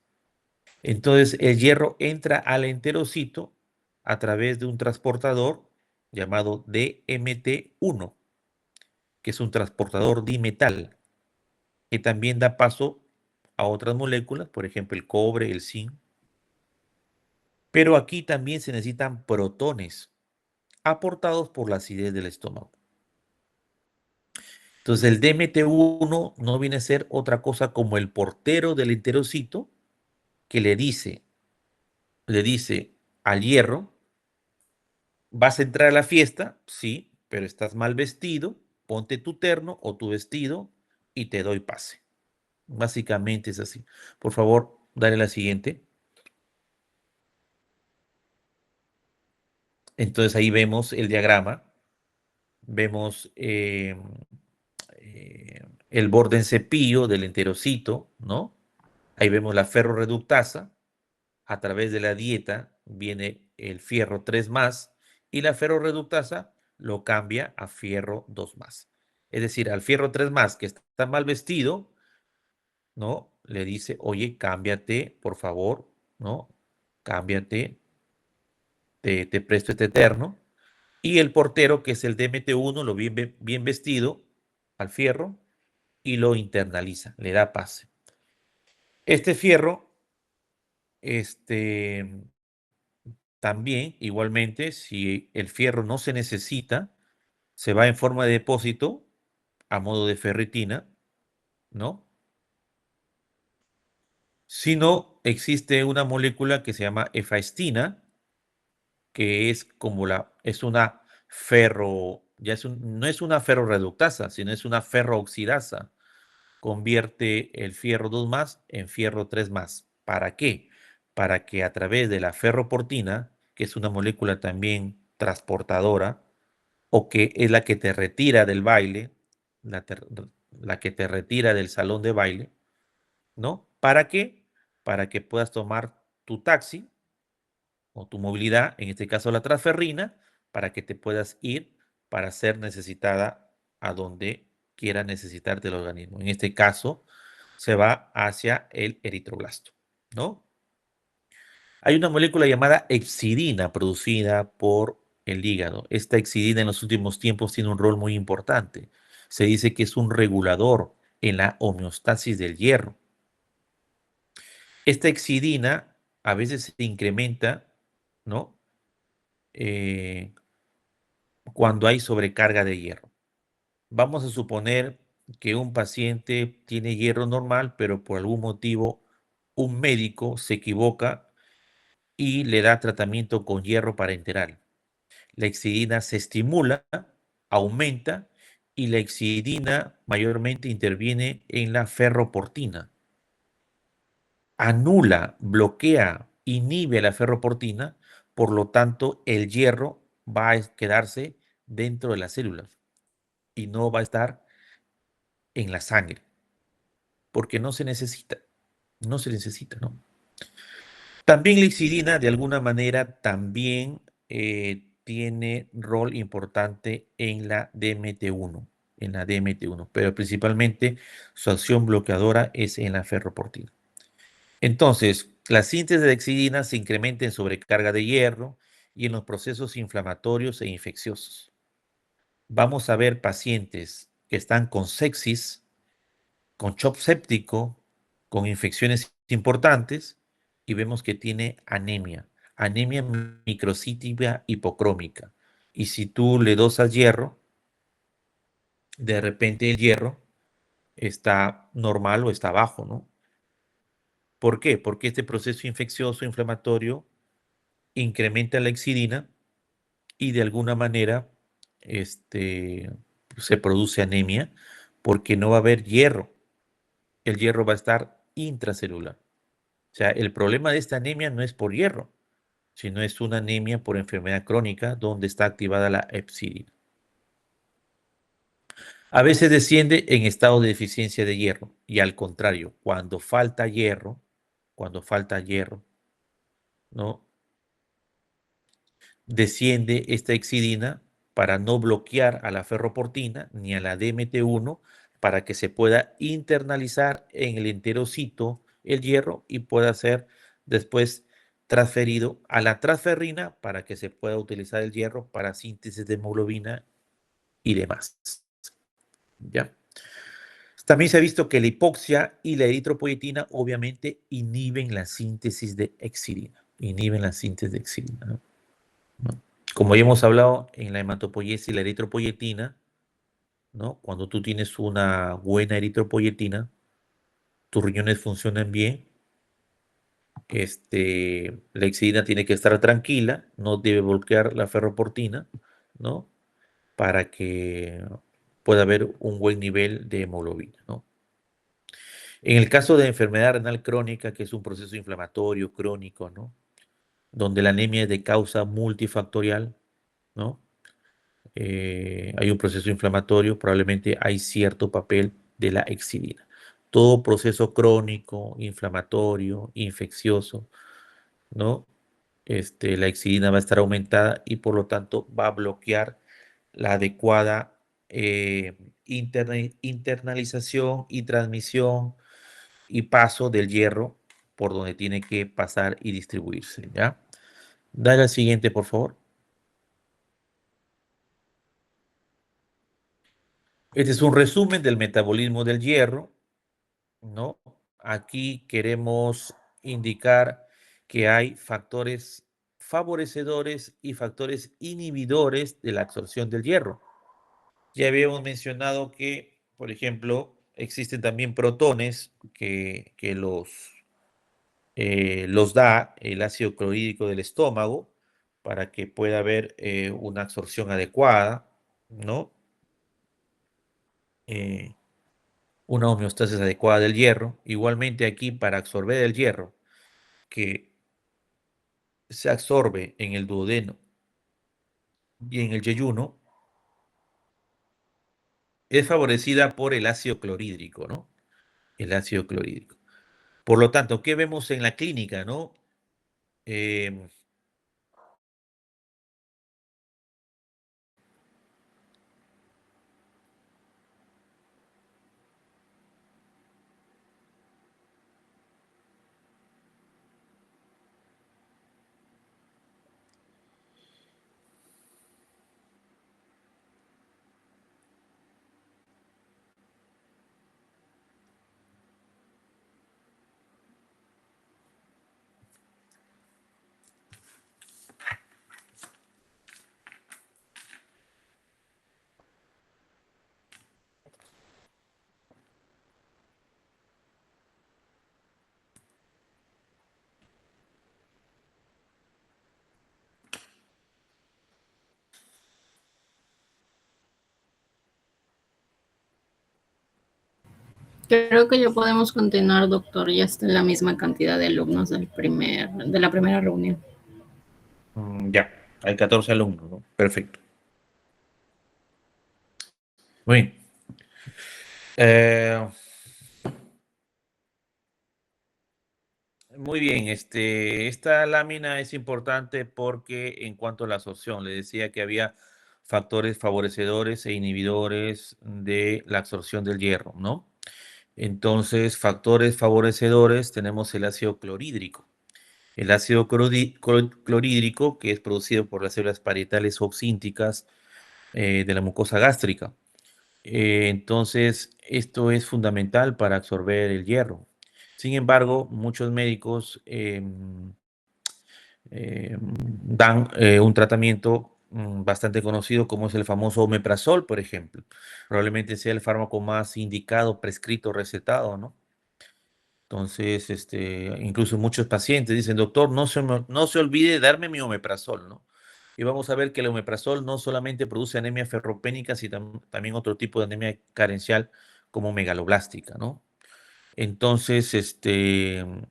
Entonces el hierro entra al enterocito a través de un transportador llamado DMT1. que es un transportador dimetal, que también da paso a otras moléculas, por ejemplo, el cobre, el zinc. Pero aquí también se necesitan protones aportados por la acidez del estómago. Entonces el DMT1 no viene a ser otra cosa como el portero del enterocito que le dice al hierro: vas a entrar a la fiesta, sí, pero estás mal vestido, ponte tu terno o tu vestido y te doy pase. Básicamente es así. Por favor, dale la siguiente. Entonces ahí vemos el diagrama, vemos el borde en cepillo del enterocito, ¿no? Ahí vemos la ferroreductasa. A través de la dieta viene el fierro 3 más y la ferroreductasa lo cambia a fierro 2 más. Es decir, al fierro 3 más que está mal vestido, ¿no? Le dice: oye, cámbiate, por favor, ¿no? Cámbiate, te presto este terno. Y el portero, que es el DMT1, lo bien vestido al fierro y lo internaliza, le da pase. Este fierro, este, también, igualmente, si el fierro no se necesita, se va en forma de depósito a modo de ferritina, ¿no? Si no, existe una molécula que se llama efaestina, que es como es una ferro, no es una ferroreductasa, sino es una ferrooxidasa. Convierte el fierro 2 más en fierro 3 más. ¿Para qué? Para que a través de la ferroportina, que es una molécula también transportadora, o que es la que te retira del baile, la, la que te retira del salón de baile, ¿no? ¿Para qué? Para que puedas tomar tu taxi o tu movilidad, en este caso la transferrina, para que te puedas ir para ser necesitada a donde quiera necesitarte el organismo. En este caso, se va hacia el eritroblasto, ¿no? Hay una molécula llamada hepcidina producida por el hígado. Esta hepcidina en los últimos tiempos tiene un rol muy importante. Se dice que es un regulador en la homeostasis del hierro. Esta hepcidina a veces se incrementa, ¿no? Eh, cuando hay sobrecarga de hierro. Vamos a suponer que un paciente tiene hierro normal, pero por algún motivo un médico se equivoca y le da tratamiento con hierro parenteral. La hexidina se estimula, aumenta, y la hexidina mayormente interviene en la ferroportina. Anula, bloquea, inhibe la ferroportina, por lo tanto el hierro va a quedarse dentro de las células y no va a estar en la sangre, porque no se necesita, ¿no? También la hexidina, de alguna manera, también tiene rol importante en la DMT1, pero principalmente su acción bloqueadora es en la ferroportina. Entonces, la síntesis de hexidina se incrementa en sobrecarga de hierro y en los procesos inflamatorios e infecciosos. Vamos a ver pacientes que están con sepsis, con shock séptico, con infecciones importantes, y vemos que tiene anemia microcítica hipocrómica. Y si tú le dosas hierro, de repente el hierro está normal o está bajo, ¿no? ¿Por qué? Porque este proceso infeccioso inflamatorio incrementa la hexidina y de alguna manera se produce anemia porque no va a haber hierro. El hierro va a estar intracelular. O sea, el problema de esta anemia no es por hierro, sino es una anemia por enfermedad crónica donde está activada la hepcidina. A veces desciende en estado de deficiencia de hierro y al contrario, cuando falta hierro, ¿no? Desciende esta hexidina para no bloquear a la ferroportina ni a la DMT1 para que se pueda internalizar en el enterocito el hierro y pueda ser después transferido a la transferrina para que se pueda utilizar el hierro para síntesis de hemoglobina y demás. ¿Ya? También se ha visto que la hipoxia y la eritropoyetina obviamente inhiben la síntesis de exidina. Inhiben la síntesis de exidina, ¿no? ¿No? Como ya hemos hablado en la hematopoiesis y la eritropoyetina, ¿no? Cuando tú tienes una buena eritropoyetina, tus riñones funcionan bien, la exidina tiene que estar tranquila, no debe bloquear la ferroportina, ¿no? Para que pueda haber un buen nivel de hemoglobina, ¿no? En el caso de enfermedad renal crónica, que es un proceso inflamatorio crónico, ¿no? Donde la anemia es de causa multifactorial, ¿no? Hay un proceso inflamatorio, probablemente hay cierto papel de la exidina. Todo proceso crónico, inflamatorio, infeccioso, ¿no? La exidina va a estar aumentada y por lo tanto va a bloquear la adecuada internalización y transmisión y paso del hierro por donde tiene que pasar y distribuirse, ¿ya? Dale al siguiente, por favor. Este es un resumen del metabolismo del hierro, ¿no? Aquí queremos indicar que hay factores favorecedores y factores inhibidores de la absorción del hierro. Ya habíamos mencionado que, por ejemplo, existen también protones que los da el ácido clorhídrico del estómago para que pueda haber una absorción adecuada, ¿no? Eh, una homeostasis adecuada del hierro. Igualmente aquí para absorber el hierro que se absorbe en el duodeno y en el yeyuno es favorecida por el ácido clorhídrico, ¿no? El ácido clorhídrico. Por lo tanto, ¿qué vemos en la clínica, no? Eh, Creo que ya podemos continuar, doctor. Ya está en la misma cantidad de alumnos de la primera reunión. ya, hay 14 alumnos, ¿no? Perfecto. Muy bien. Eh, Muy bien, esta lámina es importante porque en cuanto a la absorción, le decía que había factores favorecedores e inhibidores de la absorción del hierro, ¿no? Entonces, factores favorecedores tenemos el ácido clorhídrico. El ácido clorhídrico, que es producido por las células parietales oxínticas de la mucosa gástrica. Entonces, esto es fundamental para absorber el hierro. Sin embargo, muchos médicos dan un tratamiento bastante conocido como es el famoso omeprazol, por ejemplo. Probablemente sea el fármaco más indicado, prescrito, recetado, ¿no? Entonces, incluso muchos pacientes dicen, doctor, no se olvide darme mi omeprazol, ¿no? Y vamos a ver que el omeprazol no solamente produce anemia ferropénica, sino también otro tipo de anemia carencial como megaloblástica, ¿no? Entonces, el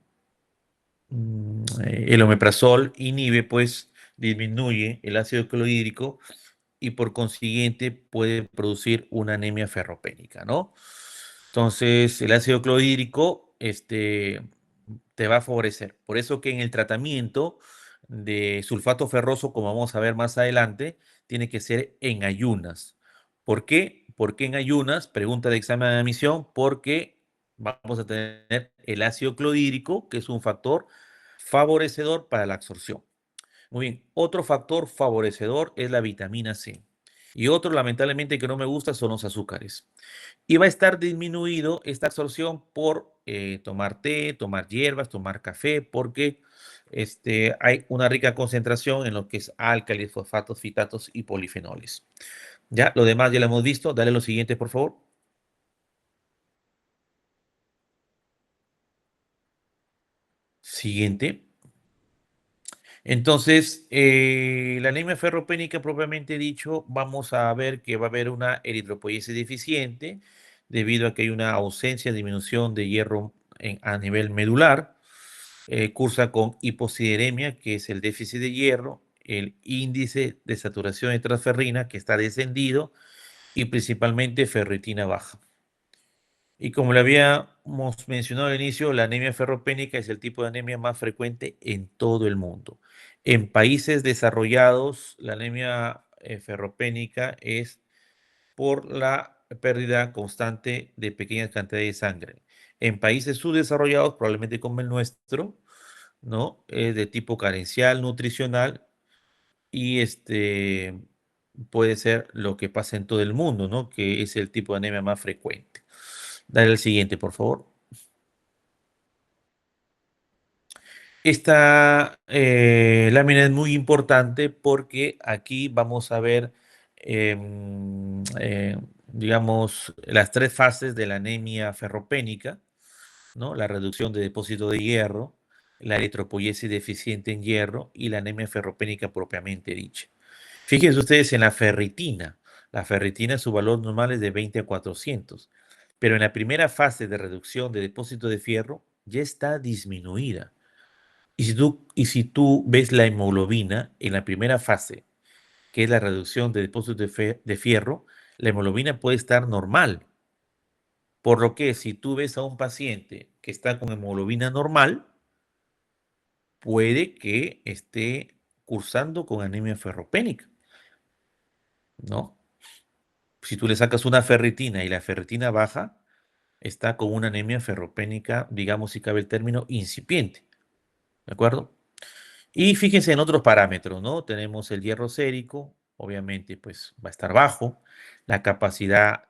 omeprazol inhibe, pues, disminuye el ácido clorhídrico y por consiguiente puede producir una anemia ferropénica, ¿no? Entonces, el ácido clorhídrico, te va a favorecer. Por eso que en el tratamiento de sulfato ferroso, como vamos a ver más adelante, tiene que ser en ayunas. ¿Por qué? ¿Por qué en ayunas? Pregunta de examen de admisión, porque vamos a tener el ácido clorhídrico, que es un factor favorecedor para la absorción. Muy bien, otro factor favorecedor es la vitamina C. Y otro, lamentablemente, que no me gusta son los azúcares. Y va a estar disminuido esta absorción por tomar té, tomar hierbas, tomar café, porque hay una rica concentración en lo que es álcalis, fosfatos, fitatos y polifenoles. Ya, lo demás ya lo hemos visto. Dale lo siguiente, por favor. Siguiente. Entonces, la anemia ferropénica propiamente dicho, vamos a ver que va a haber una eritropoyesis deficiente debido a que hay una ausencia, disminución de hierro a nivel medular. Cursa con hiposidemia, que es el déficit de hierro, el índice de saturación de transferrina, que está descendido, y principalmente ferritina baja. Y como le habíamos mencionado al inicio, la anemia ferropénica es el tipo de anemia más frecuente en todo el mundo. En países desarrollados, la anemia ferropénica es por la pérdida constante de pequeñas cantidades de sangre. En países subdesarrollados, probablemente como el nuestro, ¿no? Es de tipo carencial, nutricional, y puede ser lo que pasa en todo el mundo, ¿no? Que es el tipo de anemia más frecuente. Dale el siguiente, por favor. Esta lámina es muy importante porque aquí vamos a ver, digamos, las tres fases de la anemia ferropénica, ¿no? La reducción de depósito de hierro, la eritropoyesis deficiente en hierro y la anemia ferropénica propiamente dicha. Fíjense ustedes en la ferritina. La ferritina, su valor normal es de 20 a 400, pero en la primera fase de reducción de depósito de fierro ya está disminuida. Y si tú ves la hemoglobina en la primera fase, que es la reducción de depósito de fierro, la hemoglobina puede estar normal. Por lo que si tú ves a un paciente que está con hemoglobina normal, puede que esté cursando con anemia ferropénica, ¿no? Si tú le sacas una ferritina y la ferritina baja, está con una anemia ferropénica, digamos, si cabe el término, incipiente, ¿de acuerdo? Y fíjense en otros parámetros, ¿no? Tenemos el hierro sérico, obviamente, pues va a estar bajo, la capacidad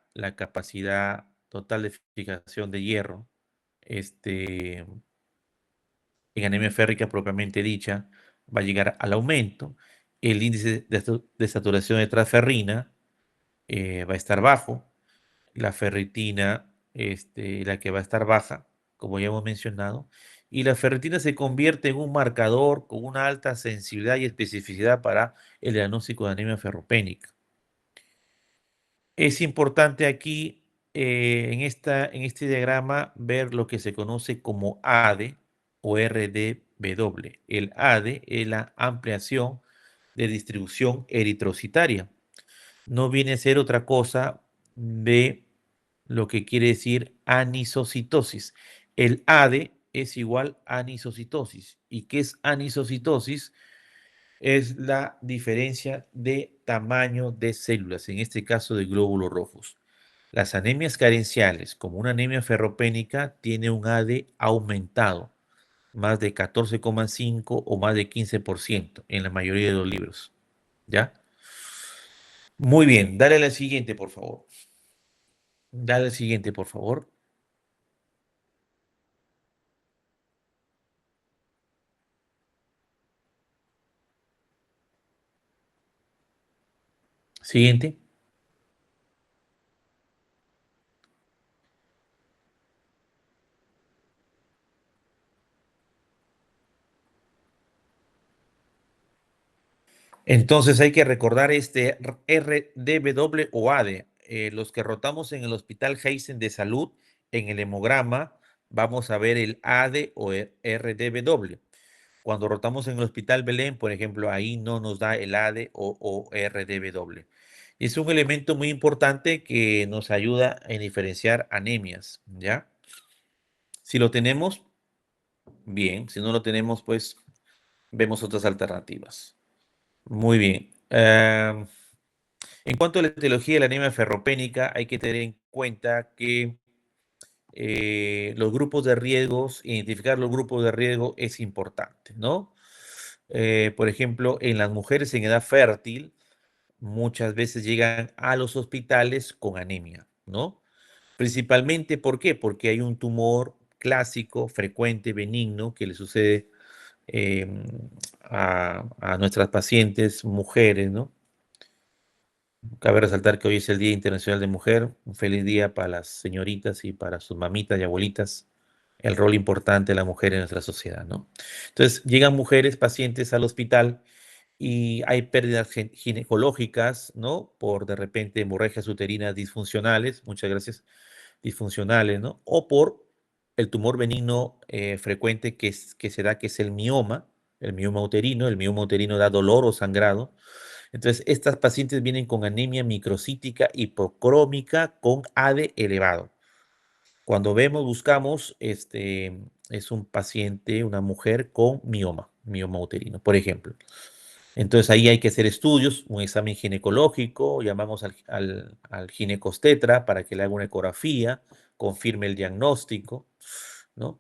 total de fijación de hierro, este, en anemia férrica propiamente dicha, va a llegar al aumento, el índice de saturación de transferrina va a estar bajo, la ferritina, la que va a estar baja, como ya hemos mencionado, y la ferritina se convierte en un marcador con una alta sensibilidad y especificidad para el diagnóstico de anemia ferropénica. Es importante aquí, en este diagrama, ver lo que se conoce como ADE o RDW. El ADE es la ampliación de distribución eritrocitaria. No viene a ser otra cosa de lo que quiere decir anisocitosis. El ADE es igual a anisocitosis. ¿Y qué es anisocitosis? Es la diferencia de tamaño de células, en este caso de glóbulos rojos. Las anemias carenciales, como una anemia ferropénica, tiene un ADE aumentado, más de 14,5 o más de 15% en la mayoría de los libros. ¿Ya? Muy bien, dale la siguiente, por favor. Dale al siguiente, por favor. Siguiente. Entonces hay que recordar este RDW o ADE. Los que rotamos en el Hospital Heisen de Salud, en el hemograma, vamos a ver el ADE o RDW. Cuando rotamos en el Hospital Belén, por ejemplo, ahí no nos da el ADE o RDW. Es un elemento muy importante que nos ayuda a diferenciar anemias, ¿ya? Si lo tenemos, bien. Si no lo tenemos, pues vemos otras alternativas. Muy bien. En cuanto a la etiología de la anemia ferropénica, hay que tener en cuenta que los grupos de riesgos, identificar los grupos de riesgo es importante, ¿no? Por ejemplo, en las mujeres en edad fértil, muchas veces llegan a los hospitales con anemia, ¿no? Principalmente, ¿por qué? Porque hay un tumor clásico, frecuente, benigno, que le sucede em, a nuestras pacientes mujeres, ¿no? Cabe resaltar que hoy es el Día Internacional de Mujer. Un feliz día para las señoritas y para sus mamitas y abuelitas. El rol importante de la mujer en nuestra sociedad, ¿no? Entonces, llegan mujeres, pacientes al hospital y hay pérdidas ginecológicas, ¿no? Por de repente hemorragias uterinas disfuncionales, muchas gracias, disfuncionales, ¿no? O por el tumor benigno frecuente que se da, que es el mioma uterino. El mioma uterino da dolor o sangrado. Entonces, estas pacientes vienen con anemia microcítica hipocrómica con AD elevado. Cuando vemos, buscamos, es un paciente, una mujer con mioma uterino, por ejemplo. Entonces ahí hay que hacer estudios, un examen ginecológico, llamamos al ginecostetra para que le haga una ecografía, confirme el diagnóstico, ¿no?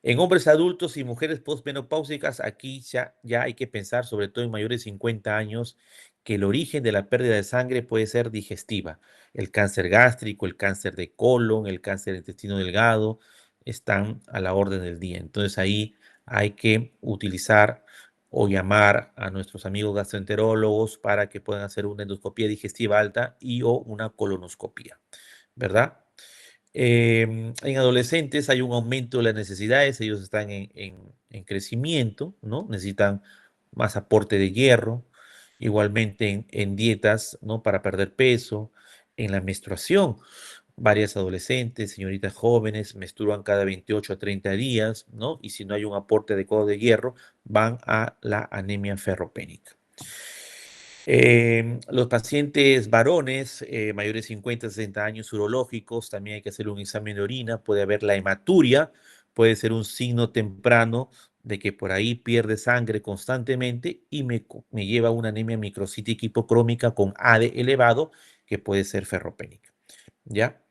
En hombres adultos y mujeres postmenopáusicas, aquí ya hay que pensar, sobre todo en mayores de 50 años, que el origen de la pérdida de sangre puede ser digestiva. El cáncer gástrico, el cáncer de colon, el cáncer de intestino delgado, están a la orden del día. Entonces ahí hay que utilizar o llamar a nuestros amigos gastroenterólogos para que puedan hacer una endoscopía digestiva alta y o una colonoscopía, ¿verdad? En adolescentes hay un aumento de las necesidades, ellos están en crecimiento, ¿no? Necesitan más aporte de hierro, igualmente en dietas, ¿no? Para perder peso, en la menstruación. Varias adolescentes, señoritas jóvenes, menstruan cada 28 a 30 días, ¿no? Y si no hay un aporte adecuado de hierro, van a la anemia ferropénica. Los pacientes varones mayores de 50, 60 años urológicos, también hay que hacer un examen de orina, puede haber la hematuria, puede ser un signo temprano de que por ahí pierde sangre constantemente y me lleva a una anemia microcítica hipocrómica con AD elevado, que puede ser ferropénica, ¿ya?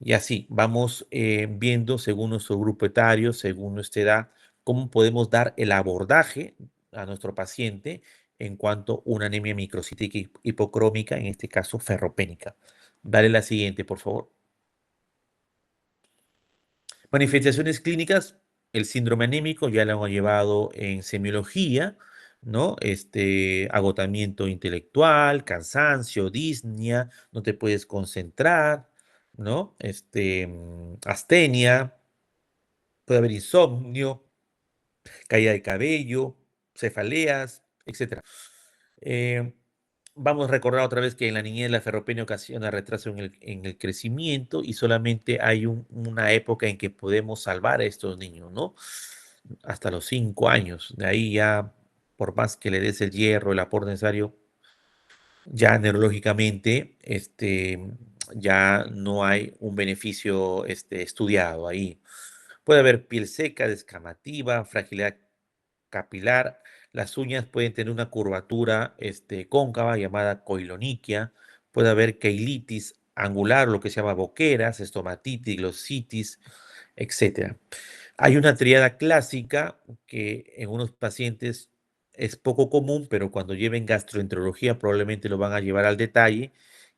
Y así vamos viendo según nuestro grupo etario, según nuestra edad, cómo podemos dar el abordaje a nuestro paciente en cuanto a una anemia microcítica hipocrómica, en este caso ferropénica. Dale la siguiente, por favor. Manifestaciones clínicas, el síndrome anémico ya lo hemos llevado en semiología, ¿no? Agotamiento intelectual, cansancio, disnea, no te puedes concentrar, ¿no? Astenia, puede haber insomnio, caída de cabello, cefaleas, etcétera. Eh, Vamos a recordar otra vez que en la niñez la ferropenia ocasiona retraso en el crecimiento y solamente hay una época en que podemos salvar a estos niños, ¿no? Hasta los 5 años. De ahí ya, por más que le des el hierro, el aporte necesario, ya neurológicamente, ya no hay un beneficio, estudiado ahí. Puede haber piel seca, descamativa, fragilidad capilar. Las uñas pueden tener una curvatura cóncava llamada coiloniquia. Puede haber queilitis angular, lo que se llama boqueras, estomatitis, glossitis, etcétera. Hay una triada clásica que en unos pacientes es poco común, pero cuando lleven gastroenterología probablemente lo van a llevar al detalle,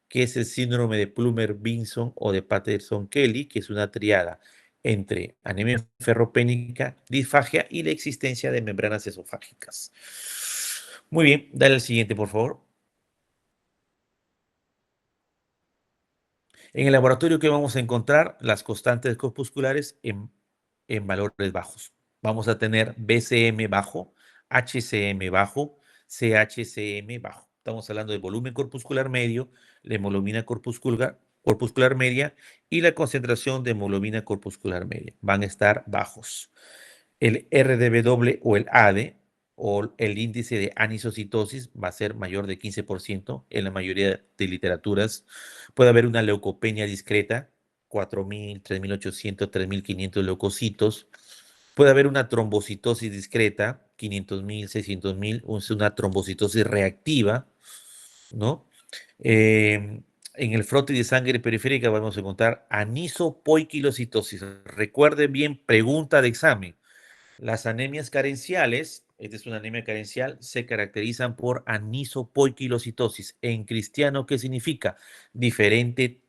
que es el síndrome de Plummer-Vinson o de Patterson-Kelly, que es una triada entre anemia ferropénica, disfagia y la existencia de membranas esofágicas. Muy bien, dale al siguiente, por favor. En el laboratorio, ¿qué vamos a encontrar? Las constantes corpusculares en valores bajos. Vamos a tener BCM bajo, HCM bajo, CHCM bajo. Estamos hablando de volumen corpuscular medio, la hemoglobina corpuscular media y la concentración de hemoglobina corpuscular media. Van a estar bajos. El RDW o el ADE o el índice de anisocitosis va a ser mayor de 15% en la mayoría de literaturas. Puede haber una leucopenia discreta, 4.000, 3.800, 3.500 leucocitos. Puede haber una trombocitosis discreta, 500.000, 600.000, una trombocitosis reactiva, ¿no? En el frote de sangre periférica vamos a encontrar anisopoiquilocitosis. Recuerden bien, pregunta de examen. Las anemias carenciales esta es una anemia carencial, se caracterizan por anisopoiquilocitosis. En cristiano, ¿qué significa? Diferente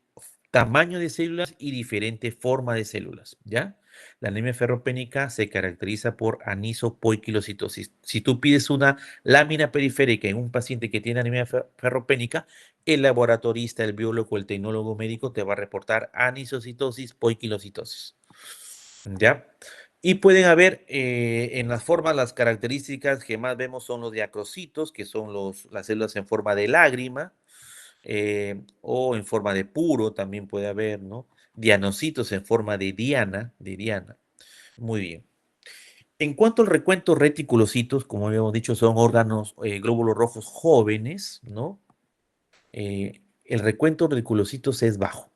tamaño de células y diferente forma de células, ¿ya? La anemia ferropénica se caracteriza por anisopoiquilocitosis. Si tú pides una lámina periférica en un paciente que tiene anemia ferropénica, el laboratorista, el biólogo, el tecnólogo médico te va a reportar anisocitosis, poiquilocitosis, ¿ya? Y pueden haber en las formas, las características que más vemos son los diacrocitos, que son las células en forma de lágrima, o en forma de puro también puede haber, ¿no? Dianocitos en forma de diana. Muy bien. En cuanto al recuento reticulocitos, como habíamos dicho, son órganos, glóbulos rojos jóvenes, ¿no? El recuento reticulocitos es bajo.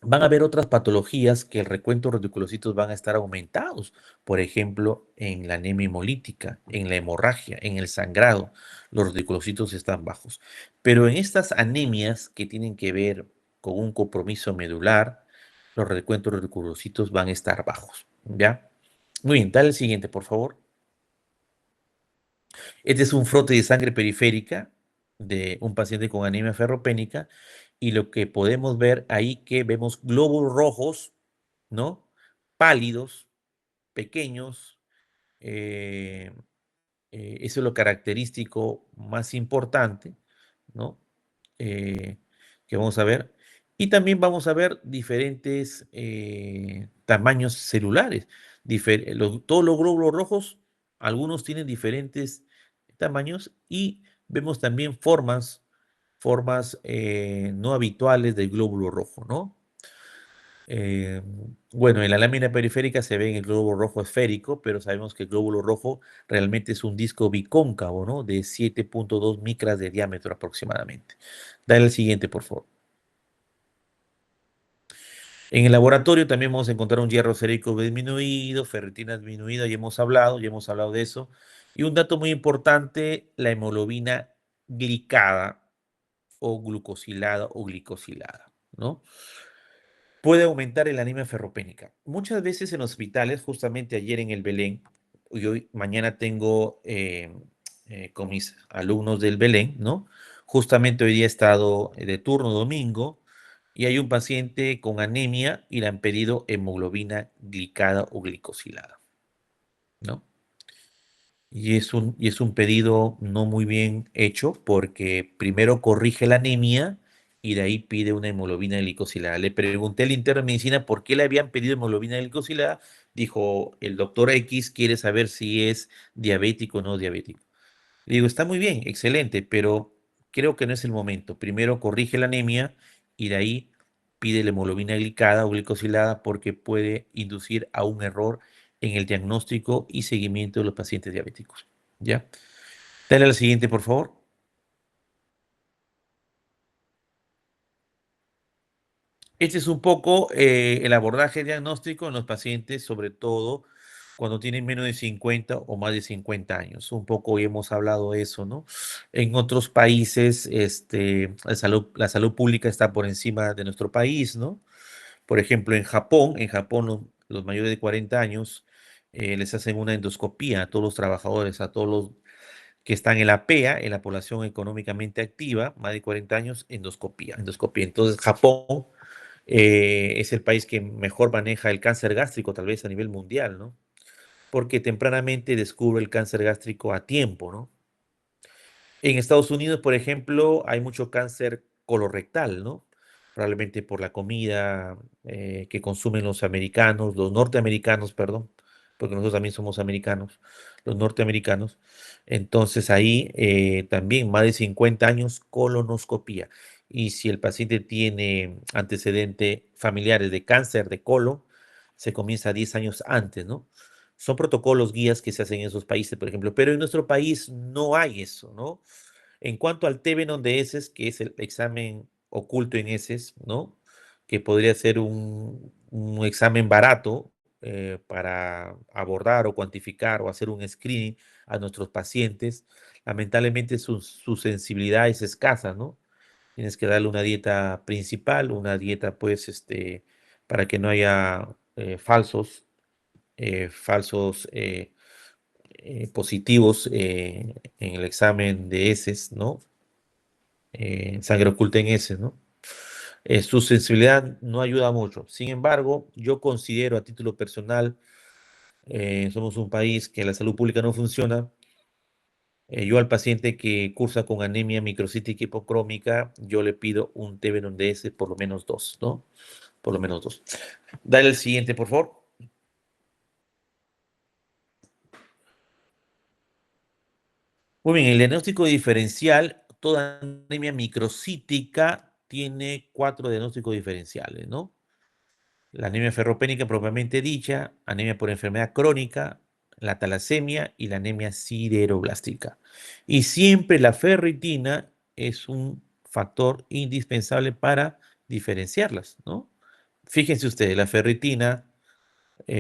Van a haber otras patologías que el recuento de reticulocitos van a estar aumentados, por ejemplo, en la anemia hemolítica, en la hemorragia, en el sangrado, los reticulocitos están bajos. Pero en estas anemias que tienen que ver con un compromiso medular, los recuentos reticulocitos van a estar bajos, ¿ya? Muy bien, dale el siguiente, por favor. Este es un frote de sangre periférica de un paciente con anemia ferropénica y lo que podemos ver ahí que vemos glóbulos rojos, ¿no? Pálidos, pequeños. eh, Eso es lo característico más importante, ¿no? Eh, que vamos a ver. Y también vamos a ver diferentes tamaños celulares. Todos los glóbulos rojos, algunos tienen diferentes tamaños y vemos también formas no habituales del glóbulo rojo, ¿no? Eh, bueno, en la lámina periférica se ve en el glóbulo rojo esférico, pero sabemos que el glóbulo rojo realmente es un disco bicóncavo, ¿no? De 7.2 micras de diámetro aproximadamente. Dale el siguiente, por favor. En el laboratorio también vamos a encontrar un hierro sérico disminuido, ferritina disminuida, ya hemos hablado de eso. Y un dato muy importante, la hemoglobina glicada o glucosilada o glicosilada, ¿no? Puede aumentar el anemia ferropénica. Muchas veces en hospitales, justamente ayer en el Belén, y hoy, mañana tengo con mis alumnos del Belén, ¿no? Justamente hoy día he estado de turno domingo y hay un paciente con anemia y le han pedido hemoglobina glicada o glicosilada, ¿no? Y es un pedido no muy bien hecho porque primero corrige la anemia y de ahí pide una hemoglobina glicosilada. Le pregunté al interno de medicina por qué le habían pedido hemoglobina glicosilada. Dijo, el doctor X quiere saber si es diabético o no diabético. Le digo, está muy bien, excelente, pero creo que no es el momento. Primero corrige la anemia y de ahí pide la hemoglobina glicada o glicosilada porque puede inducir a un error en el diagnóstico y seguimiento de los pacientes diabéticos. ¿Ya? Dale a la siguiente, por favor. Este es un poco el abordaje diagnóstico en los pacientes, sobre todo cuando tienen menos de 50 o más de 50 años. Un poco hoy hemos hablado de eso, ¿no? En otros países, la salud pública está por encima de nuestro país, ¿no? Por ejemplo, en Japón los mayores de 40 años les hacen una endoscopía a todos los trabajadores, a todos los que están en la PEA, en la población económicamente activa, más de 40 años, endoscopía, endoscopía. Entonces, Japón es el país que mejor maneja el cáncer gástrico, tal vez a nivel mundial, ¿no? Porque tempranamente descubre el cáncer gástrico a tiempo, ¿no? En Estados Unidos, por ejemplo, hay mucho cáncer colorectal, ¿no? Probablemente por la comida que consumen los americanos, los norteamericanos, perdón, porque nosotros también somos americanos, los norteamericanos. Entonces ahí también más de 50 años colonoscopía. Y si el paciente tiene antecedente familiares de cáncer de colon, se comienza 10 años antes, ¿no? Son protocolos guías que se hacen en esos países, por ejemplo, pero en nuestro país no hay eso, ¿no? En cuanto al Tevenon de heces, que es el examen oculto en heces, ¿no? Que podría ser un examen barato para abordar o cuantificar o hacer un screening a nuestros pacientes. Lamentablemente su sensibilidad es escasa, ¿no? Tienes que darle una dieta principal, una dieta pues para que no haya falsos positivos en el examen de heces, ¿no? Sangre oculta en heces, ¿no? Su sensibilidad no ayuda mucho. Sin embargo, yo considero a título personal, somos un país que la salud pública no funciona. Yo al paciente que cursa con anemia microcítica hipocrómica, yo le pido un Tevenon DS por lo menos dos, ¿no? Por lo menos dos. Dale el siguiente, por favor. Muy bien, el diagnóstico diferencial, toda anemia microcítica tiene 4 diagnósticos diferenciales, ¿no? La anemia ferropénica propiamente dicha, anemia por enfermedad crónica, la talasemia y la anemia sideroblástica. Y siempre la ferritina es un factor indispensable para diferenciarlas, ¿no? Fíjense ustedes, la ferritina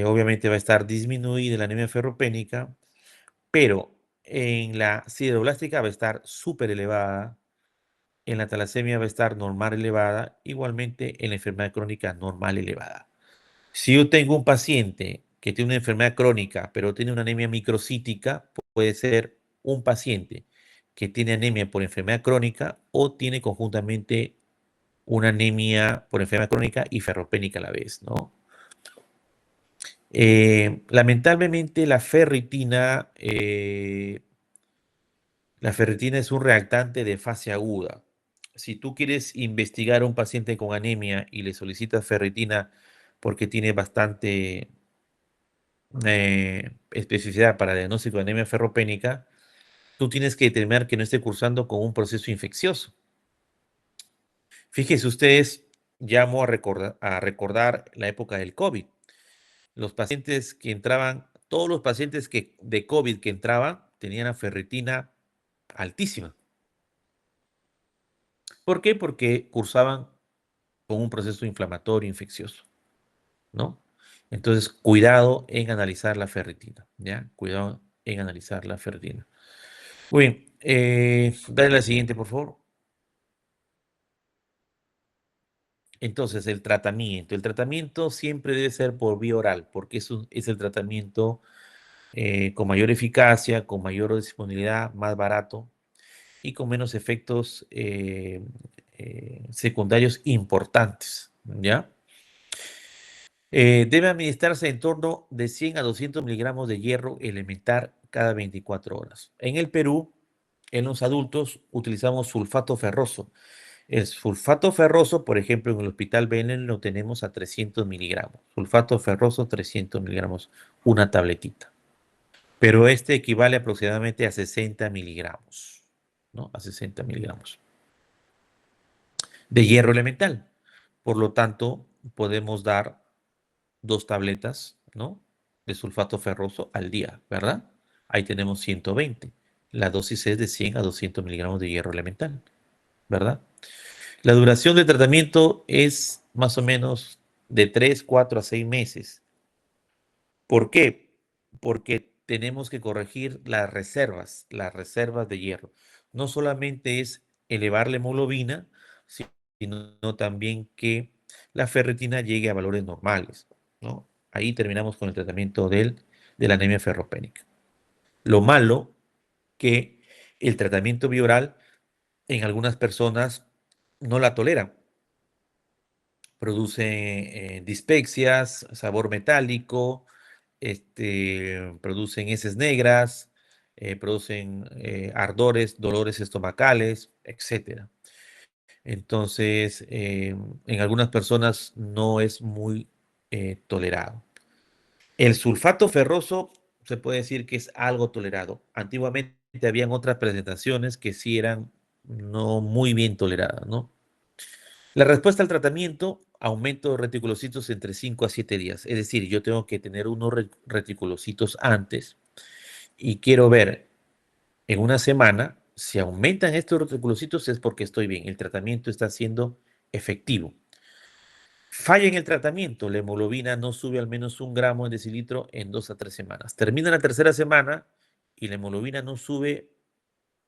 obviamente va a estar disminuida en la anemia ferropénica, pero en la sideroblástica va a estar súper elevada, en la talasemia va a estar normal elevada, igualmente en la enfermedad crónica normal elevada. Si yo tengo un paciente que tiene una enfermedad crónica, pero tiene una anemia microcítica, puede ser un paciente que tiene anemia por enfermedad crónica o tiene conjuntamente una anemia por enfermedad crónica y ferropénica a la vez, ¿no? Lamentablemente la ferritina es un reactante de fase aguda. Si tú quieres investigar a un paciente con anemia y le solicitas ferritina porque tiene bastante especificidad para el diagnóstico de anemia ferropénica, tú tienes que determinar que no esté cursando con un proceso infeccioso. Fíjense ustedes, llamo a recordar la época del COVID. Los pacientes que entraban, todos los pacientes de COVID que entraban tenían la ferritina altísima. ¿Por qué? Porque cursaban con un proceso inflamatorio infeccioso, ¿no? Entonces, cuidado en analizar la ferritina, ¿ya? Cuidado en analizar la ferritina. Muy bien, dale la siguiente, por favor. Entonces, el tratamiento. El tratamiento siempre debe ser por vía oral, porque es el tratamiento con mayor eficacia, con mayor disponibilidad, más barato y con menos efectos secundarios importantes, ¿ya? Debe administrarse en torno de 100 a 200 miligramos de hierro elemental cada 24 horas. En el Perú, en los adultos, utilizamos sulfato ferroso. El sulfato ferroso, por ejemplo, en el Hospital Belén lo tenemos a 300 miligramos. Sulfato ferroso, 300 miligramos, una tabletita. Pero este equivale aproximadamente a 60 miligramos, ¿no? A 60 miligramos de hierro elemental. Por lo tanto, podemos dar 2 tabletas, ¿no? De sulfato ferroso al día, ¿verdad? Ahí tenemos 120. La dosis es de 100 a 200 miligramos de hierro elemental, ¿verdad? La duración del tratamiento es más o menos de 3, 4 a 6 meses. ¿Por qué? Porque tenemos que corregir las reservas de hierro. No solamente es elevar la hemoglobina, sino también que la ferritina llegue a valores normales, ¿no? Ahí terminamos con el tratamiento de la anemia ferropénica. Lo malo que el tratamiento bioral en algunas personas no la toleran. Produce dispepsias, sabor metálico, producen heces negras, producen ardores, dolores estomacales, etcétera. Entonces, en algunas personas no es muy tolerado. El sulfato ferroso se puede decir que es algo tolerado. Antiguamente habían otras presentaciones que sí eran no muy bien toleradas, ¿no? La respuesta al tratamiento, aumento de reticulocitos entre 5 a 7 días. Es decir, yo tengo que tener unos reticulocitos antes y quiero ver en una semana si aumentan estos reticulocitos es porque estoy bien. El tratamiento está siendo efectivo. Falla en el tratamiento, la hemoglobina no sube al menos 1 gramo en decilitro en 2 a 3 semanas. Termina la tercera semana y la hemoglobina no sube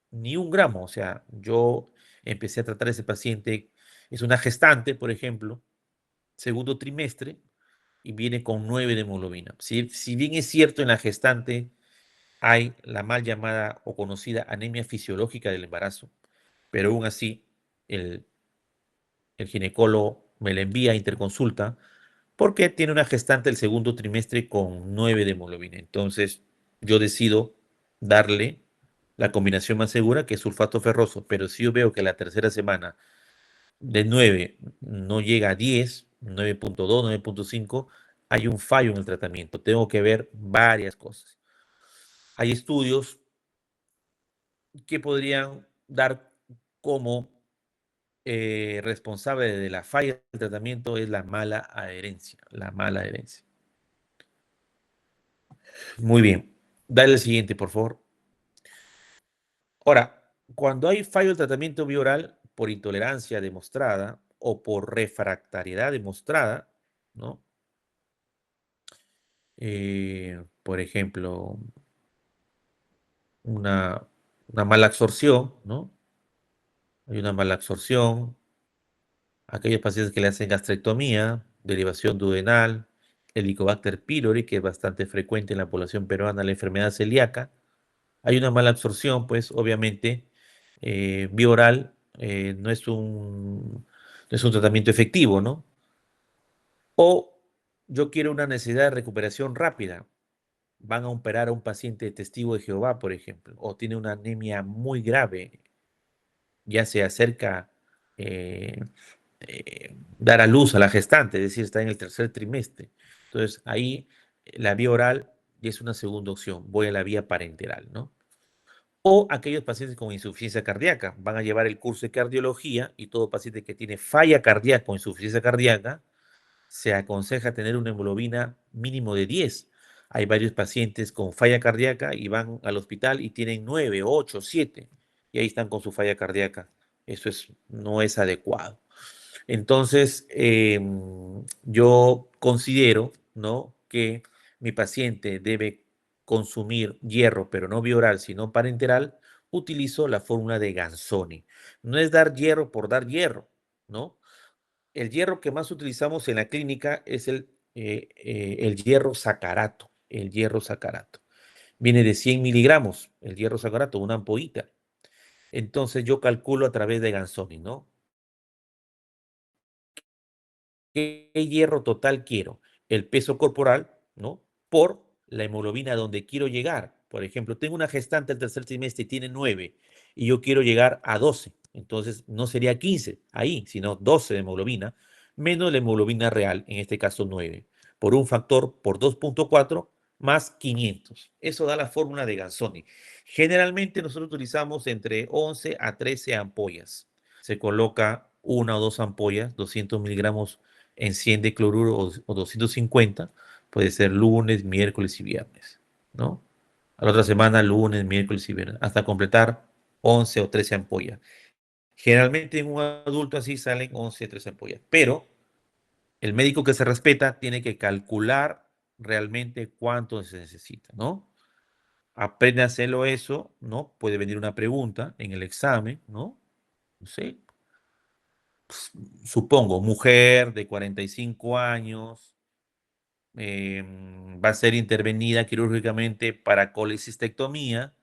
ni 1 gramo. O sea, yo empecé a tratar a ese paciente, es una gestante, por ejemplo, segundo trimestre, y viene con 9 de hemoglobina. Si bien es cierto en la gestante hay la mal llamada o conocida anemia fisiológica del embarazo, pero aún así el, el ginecólogo me la envía a interconsulta porque tiene una gestante el segundo trimestre con 9 de hemoglobina. Entonces yo decido darle la combinación más segura, que es sulfato ferroso, pero si yo veo que la tercera semana de 9 no llega a 10, 9.2, 9.5, hay un fallo en el tratamiento. Tengo que ver varias cosas. Hay estudios que podrían dar como responsable de la falla del tratamiento es la mala adherencia, la mala adherencia. Muy bien, dale el siguiente, por favor. Ahora, cuando hay fallo del tratamiento bioral por intolerancia demostrada o por refractariedad demostrada, ¿no? Por ejemplo, una, una mala absorción, ¿no? Hay una mala absorción, aquellos pacientes que le hacen gastrectomía, derivación duodenal, Helicobacter pylori, que es bastante frecuente en la población peruana, la enfermedad celíaca. Hay una mala absorción, pues obviamente vía oral no es un tratamiento efectivo, ¿no? O yo quiero una necesidad de recuperación rápida. Van a operar a un paciente testigo de Jehová, por ejemplo, o tiene una anemia muy grave, ya se acerca eh, dar a luz a la gestante, es decir, está en el tercer trimestre. Entonces, ahí la vía oral ya es una segunda opción, voy a la vía parenteral, ¿no? O aquellos pacientes con insuficiencia cardíaca van a llevar el curso de cardiología y todo paciente que tiene falla cardíaca o insuficiencia cardíaca se aconseja tener una hemoglobina mínimo de 10. Hay varios pacientes con falla cardíaca y van al hospital y tienen 9, 8, 7 y ahí están con su falla cardíaca. Eso no es adecuado. Entonces, yo considero, ¿no?, que mi paciente debe consumir hierro, pero no bioral, sino parenteral. Utilizo la fórmula de Ganzoni. No es dar hierro por dar hierro, ¿no? El hierro que más utilizamos en la clínica es el hierro sacarato. El hierro sacarato. Viene de 100 miligramos, el hierro sacarato, una ampollita. Entonces yo calculo a través de Ganzoni, ¿no? ¿Qué hierro total quiero? El peso corporal, ¿no? Por la hemoglobina donde quiero llegar. Por ejemplo, tengo una gestante del tercer trimestre y tiene 9 y yo quiero llegar a 12. Entonces no sería 15 ahí, sino 12 de hemoglobina, menos la hemoglobina real, en este caso 9, por un factor por 2.4 más 500. Eso da la fórmula de Ganzoni. Generalmente nosotros utilizamos entre 11 a 13 ampollas. Se coloca una o dos ampollas, 200 miligramos en 100 de cloruro o 250, puede ser lunes, miércoles y viernes, ¿no? A la otra semana, lunes, miércoles y viernes, hasta completar 11 o 13 ampollas. Generalmente en un adulto así salen 11 o 13 ampollas, pero el médico que se respeta tiene que calcular realmente cuánto se necesita, ¿no? Aprende a hacerlo eso, ¿no? Puede venir una pregunta en el examen, ¿no? No sé, supongo, mujer de 45 años, va a ser intervenida quirúrgicamente para colecistectomía,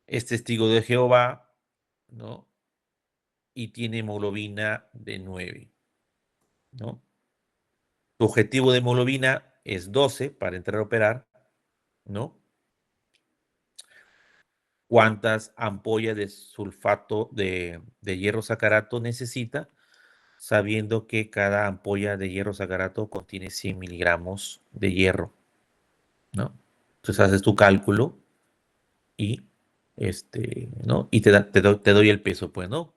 es testigo de Jehová, ¿no? Y tiene hemoglobina de 9, ¿no? Tu objetivo de hemoglobina es 12 para entrar a operar, ¿no? ¿Cuántas ampollas de sulfato de hierro sacarato necesita? Sabiendo que cada ampolla de hierro sacarato contiene 100 miligramos de hierro, ¿no? Entonces haces tu cálculo y ¿no? Y te doy el peso, pues, ¿no?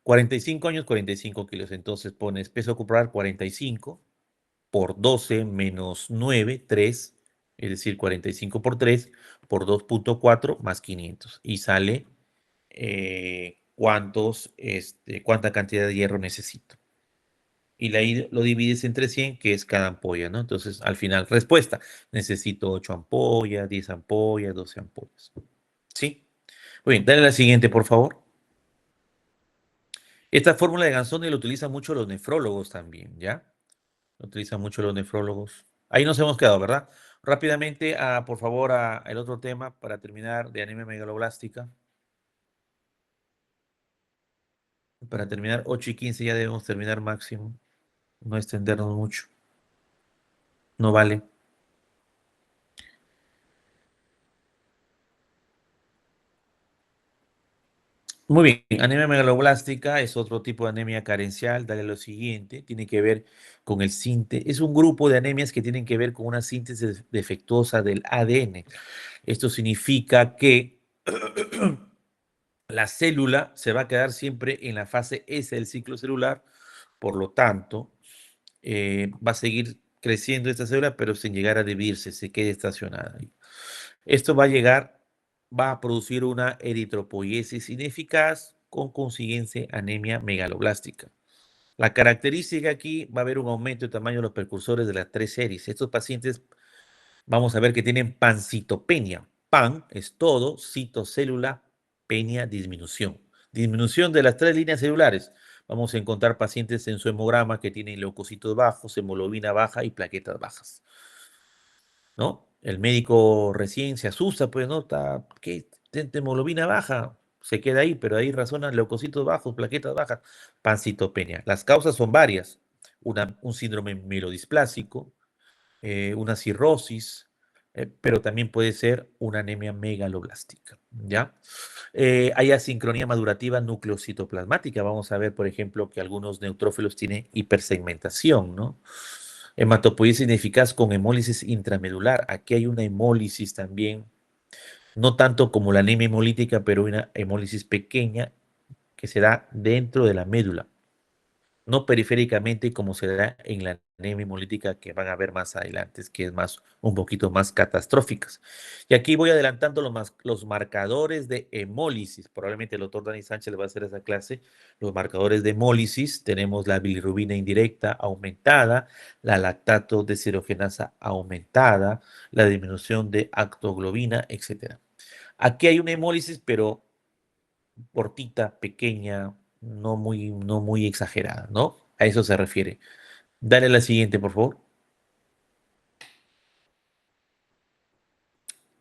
45 años, 45 kilos. Entonces pones peso corporal 45 por 12 menos 9, 3, es decir, 45 por 3 por 2.4 más 500. Y sale cuánta cantidad de hierro necesito. Y lo divides entre 100, que es cada ampolla, ¿no? Entonces, al final, respuesta, necesito 8 ampollas, 10 ampollas, 12 ampollas. ¿Sí? Muy bien, dale la siguiente, por favor. Esta fórmula de Ganzoni la utilizan mucho los nefrólogos también, ¿ya? Lo utilizan mucho los nefrólogos. Ahí nos hemos quedado, ¿verdad? Rápidamente, por favor, el otro tema para terminar de anemia megaloblástica. Para terminar, 8:15 ya debemos terminar máximo. No extendernos mucho. No vale. Muy bien, anemia megaloblástica es otro tipo de anemia carencial. Dale lo siguiente, tiene que ver con el síntese. Es un grupo de anemias que tienen que ver con una síntesis defectuosa del ADN. Esto significa que la célula se va a quedar siempre en la fase S del ciclo celular, por lo tanto, va a seguir creciendo esta célula, pero sin llegar a dividirse, se queda estacionada ahí. Esto va a producir una eritropoiesis ineficaz con consiguiente anemia megaloblástica. La característica aquí va a haber un aumento de tamaño de los precursores de las tres series. Estos pacientes vamos a ver que tienen pancitopenia. Pan es todo, citocélula, penia, disminución. Disminución de las tres líneas celulares. Vamos a encontrar pacientes en su hemograma que tienen leucocitos bajos, hemoglobina baja y plaquetas bajas, ¿no? El médico recién se asusta, pues, ¿no? ¿Qué? Hemoglobina baja, se queda ahí, pero ahí razonan leucocitos bajos, plaquetas bajas, pancitopenia. Las causas son varias. Un síndrome mielodisplásico, una cirrosis, pero también puede ser una anemia megaloblástica, ¿ya? Hay asincronía madurativa nucleocitoplasmática. Vamos a ver, por ejemplo, que algunos neutrófilos tienen hipersegmentación, ¿no? Hematopoiesis ineficaz con hemólisis intramedular. Aquí hay una hemólisis también, no tanto como la anemia hemolítica, pero una hemólisis pequeña que se da dentro de la médula, no periféricamente como se da en la anemia hemolítica que van a ver más adelante, que es más, un poquito más catastróficas. Y aquí voy adelantando los marcadores de hemólisis. Probablemente el doctor Dani Sánchez le va a hacer esa clase. Los marcadores de hemólisis, tenemos la bilirrubina indirecta aumentada, la lactato deshidrogenasa aumentada, la disminución de actoglobina, etcétera. Aquí hay una hemólisis, pero cortita, pequeña, no muy exagerada, ¿no? A eso se refiere. Dale a la siguiente, por favor.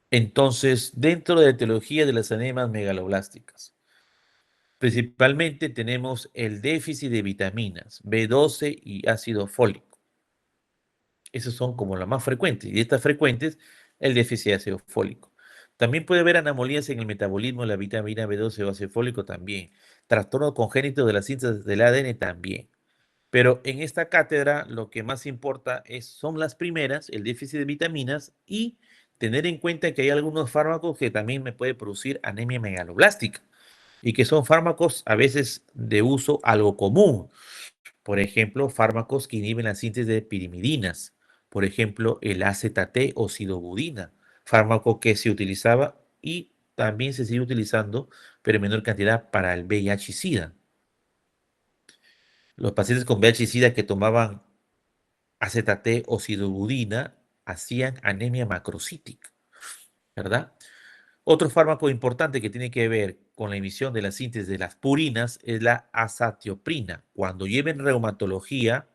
Entonces, dentro de la etiología de las anemias megaloblásticas, principalmente tenemos el déficit de vitaminas B12 y ácido fólico. Esos son como las más frecuentes. Y de estas frecuentes, el déficit de ácido fólico. También puede haber anomalías en el metabolismo de la vitamina B12 o ácido fólico también. Trastorno congénito de la síntesis del ADN también. Pero en esta cátedra lo que más importa son las primeras, el déficit de vitaminas y tener en cuenta que hay algunos fármacos que también me puede producir anemia megaloblástica y que son fármacos a veces de uso algo común. Por ejemplo, fármacos que inhiben la síntesis de pirimidinas. Por ejemplo, el AZT o sidobudina, fármaco que se utilizaba y también se sigue utilizando, pero en menor cantidad para el VIH-Sida. Los pacientes con VIH-Sida que tomaban AZT o sidobudina hacían anemia macrocítica, ¿verdad? Otro fármaco importante que tiene que ver con la emisión de la síntesis de las purinas es la azatioprina. Cuando lleven reumatología,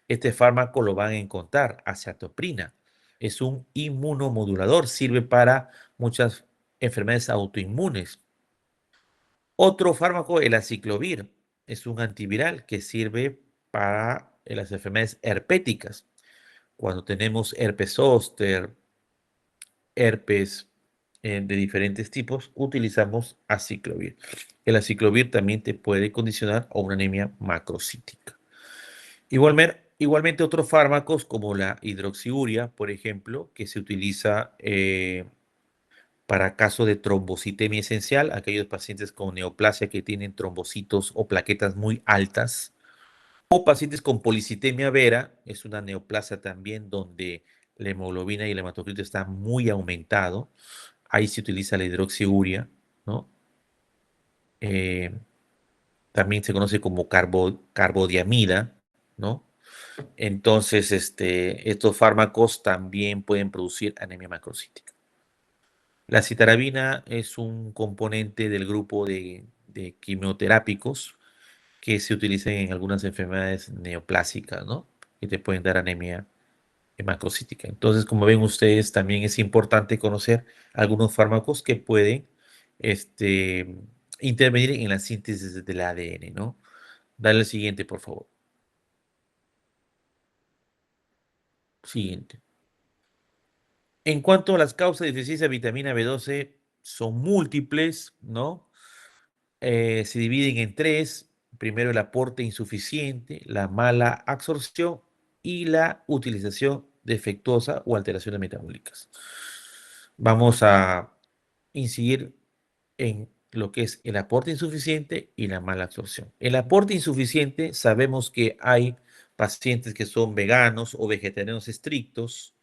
este fármaco lo van a encontrar, azatioprina. Es un inmunomodulador, sirve para muchas enfermedades autoinmunes. Otro fármaco, el aciclovir, es un antiviral que sirve para las enfermedades herpéticas. Cuando tenemos herpes zóster, herpes de diferentes tipos, utilizamos aciclovir. El aciclovir también te puede condicionar a una anemia macrocítica. Igualmente otros fármacos como la hidroxiuria, por ejemplo, que se utiliza para caso de trombocitemia esencial, aquellos pacientes con neoplasia que tienen trombocitos o plaquetas muy altas, o pacientes con policitemia vera, es una neoplasia también donde la hemoglobina y el hematocrito están muy aumentado. Ahí se utiliza la hidroxiuria, ¿no? Eh, También se conoce como carbodiamida, ¿no? Entonces, estos fármacos también pueden producir anemia macrocítica. La citarabina es un componente del grupo de quimioterápicos que se utilizan en algunas enfermedades neoplásicas, ¿no? Que te pueden dar anemia macrocítica. Entonces, como ven ustedes, también es importante conocer algunos fármacos que pueden este, intervenir en la síntesis del ADN, ¿no? Dale el siguiente, por favor. Siguiente. En cuanto a las causas de deficiencia de vitamina B12, son múltiples, ¿no? Se dividen en tres. Primero, el aporte insuficiente, la mala absorción y la utilización defectuosa o alteraciones metabólicas. Vamos a incidir en lo que es el aporte insuficiente y la mala absorción. El aporte insuficiente, sabemos que hay pacientes que son veganos o vegetarianos estrictos.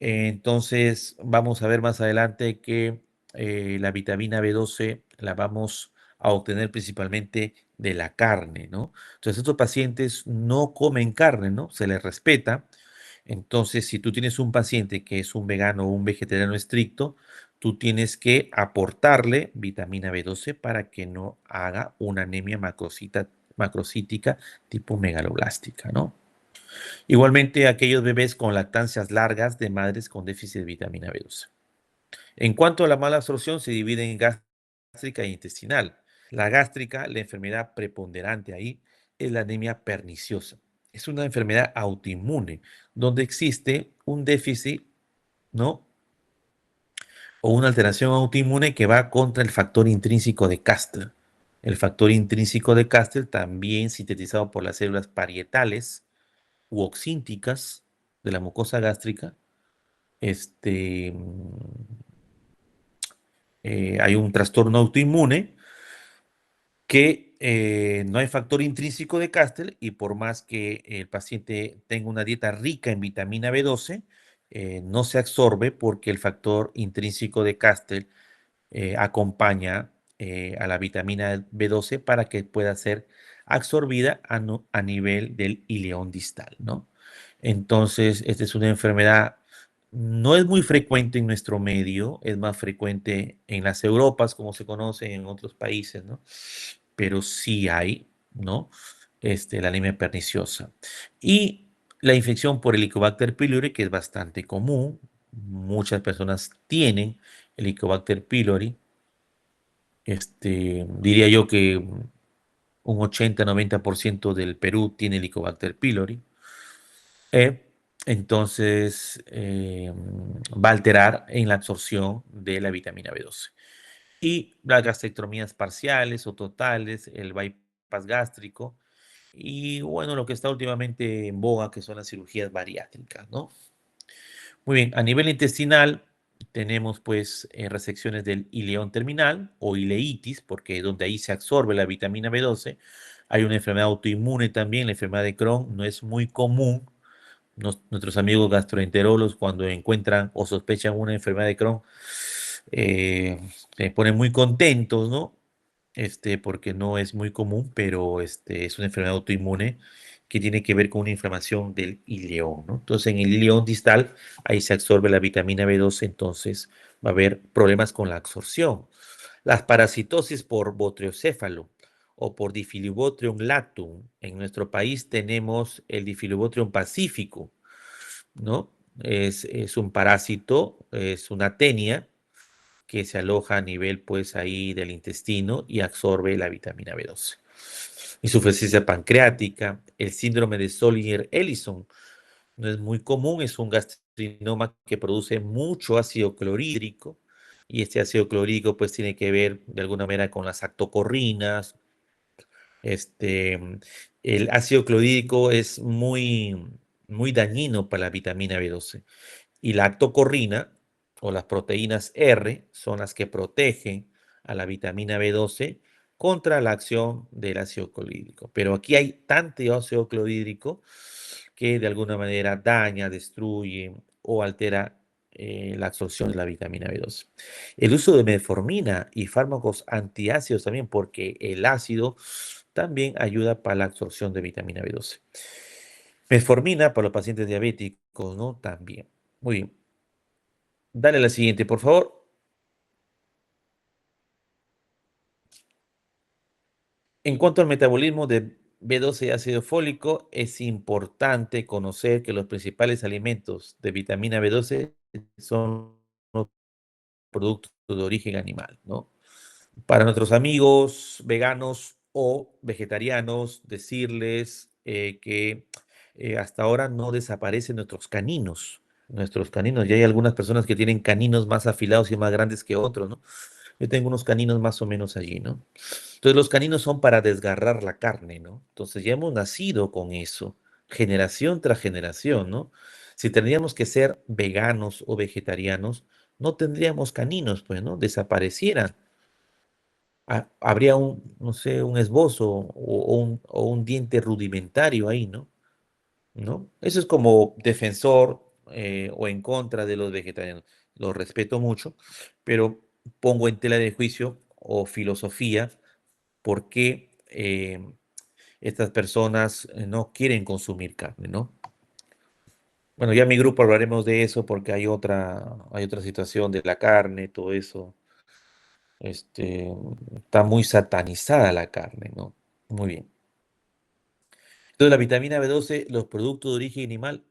Entonces, vamos a ver más adelante que la vitamina B12 la vamos a obtener principalmente de la carne, ¿no? Entonces, estos pacientes no comen carne, ¿no? Se les respeta. Entonces, si tú tienes un paciente que es un vegano o un vegetariano estricto, tú tienes que aportarle vitamina B12 para que no haga una anemia macrocítica tipo megaloblástica, ¿no? Igualmente, aquellos bebés con lactancias largas de madres con déficit de vitamina B12. En cuanto a la mala absorción, se divide en gástrica e intestinal. La gástrica, la enfermedad preponderante ahí, es la anemia perniciosa. Es una enfermedad autoinmune donde existe un déficit, ¿no? O una alteración autoinmune que va contra el factor intrínseco de Castle. El factor intrínseco de Castle, también sintetizado por las células parietales u oxínticas de la mucosa gástrica, este, hay un trastorno autoinmune que no hay factor intrínseco de Castel y por más que el paciente tenga una dieta rica en vitamina B12, no se absorbe porque el factor intrínseco de Castel acompaña a la vitamina B12 para que pueda ser absorbida a nivel del ileón distal, ¿no? Entonces, esta es una enfermedad, no es muy frecuente en nuestro medio, es más frecuente en las Europas, como se conoce en otros países, ¿no? Pero sí hay, ¿no? La anemia perniciosa. Y la infección por Helicobacter pylori, que es bastante común, muchas personas tienen Helicobacter pylori. Diría yo que un 80-90% del Perú tiene Helicobacter pylori. eh, entonces, va a alterar en la absorción de la vitamina B12. Y las gastrectomías parciales o totales, el bypass gástrico y bueno, lo que está últimamente en boga, que son las cirugías bariátricas, ¿no? Muy bien, a nivel intestinal tenemos pues resecciones del ileón terminal o ileitis, porque donde ahí se absorbe la vitamina B12. Hay una enfermedad autoinmune también, la enfermedad de Crohn, no es muy común. Nuestros amigos gastroenterólogos cuando encuentran o sospechan una enfermedad de Crohn, eh, se ponen muy contentos, ¿no? Porque no es muy común, pero es una enfermedad autoinmune que tiene que ver con una inflamación del ileón, ¿no? Entonces, en el ileón distal, ahí se absorbe la vitamina B12, entonces va a haber problemas con la absorción. Las parasitosis por botriocéfalo o por Difilibotrium lactum. En nuestro país tenemos el Difilibotrium pacífico, ¿no? Es un parásito, es una tenia que se aloja a nivel, pues, ahí del intestino y absorbe la vitamina B12. Insuficiencia pancreática, el síndrome de Solinger-Ellison, no es muy común, es un gastrinoma que produce mucho ácido clorhídrico y este ácido clorhídrico pues tiene que ver de alguna manera con las actocorrinas. Este, el ácido clorhídrico es muy dañino para la vitamina B12 y la actocorrina o las proteínas R son las que protegen a la vitamina B12 contra la acción del ácido clorhídrico. Pero aquí hay tanto ácido clorhídrico que de alguna manera daña, destruye o altera la absorción de la vitamina B12. El uso de metformina y fármacos antiácidos también, porque el ácido también ayuda para la absorción de vitamina B12. Metformina para los pacientes diabéticos, ¿no? También. Muy bien. Dale la siguiente, por favor. En cuanto al metabolismo de B12 y ácido fólico, es importante conocer que los principales alimentos de vitamina B12 son los productos de origen animal, ¿no? Para nuestros amigos veganos o vegetarianos, decirles que hasta ahora no desaparecen nuestros caninos. Nuestros caninos, ya hay algunas personas que tienen caninos más afilados y más grandes que otros, ¿no? Yo tengo unos caninos más o menos allí, ¿no? Entonces los caninos son para desgarrar la carne, ¿no? Entonces ya hemos nacido con eso, generación tras generación, ¿no? Si tendríamos que ser veganos o vegetarianos, no tendríamos caninos, pues, ¿no? Desaparecieran. Habría un, no sé, un esbozo o un diente rudimentario ahí, ¿no? ¿No? Eso es como defensor o en contra de los vegetarianos. Los respeto mucho, pero pongo en tela de juicio o filosofía por qué estas personas no quieren consumir carne, ¿no? Bueno, ya en mi grupo hablaremos de eso porque hay otra situación de la carne, todo eso. Este, está muy satanizada la carne, ¿no? Muy bien. Entonces, la vitamina B12, los productos de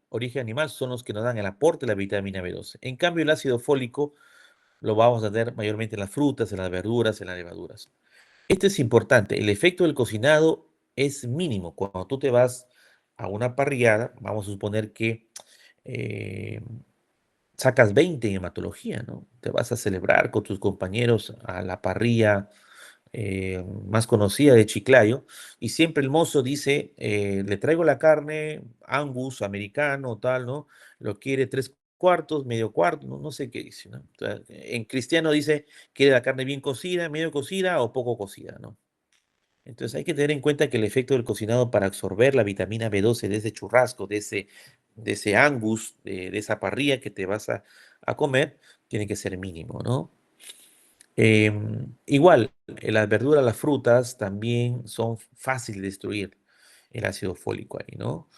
origen animal son los que nos dan el aporte de la vitamina B12. En cambio, el ácido fólico lo vamos a tener mayormente en las frutas, en las verduras, en las levaduras. Esto es importante. El efecto del cocinado es mínimo. Cuando tú te vas a una parrillada, vamos a suponer que eh, sacas 20 en hematología, ¿no? Te vas a celebrar con tus compañeros a la parrilla más conocida de Chiclayo, y siempre el mozo dice, le traigo la carne, Angus, americano, tal, ¿no? Lo quiere tres cuartos, medio cuarto, no, no sé qué dice, ¿no? O sea, en cristiano dice, quiere la carne bien cocida, medio cocida o poco cocida, ¿no? Entonces hay que tener en cuenta que el efecto del cocinado para absorber la vitamina B12 de ese churrasco, de ese Angus, de esa parrilla que te vas a comer, tiene que ser mínimo, ¿no? Igual, las verduras, las frutas también son fáciles de destruir el ácido fólico ahí, ¿no?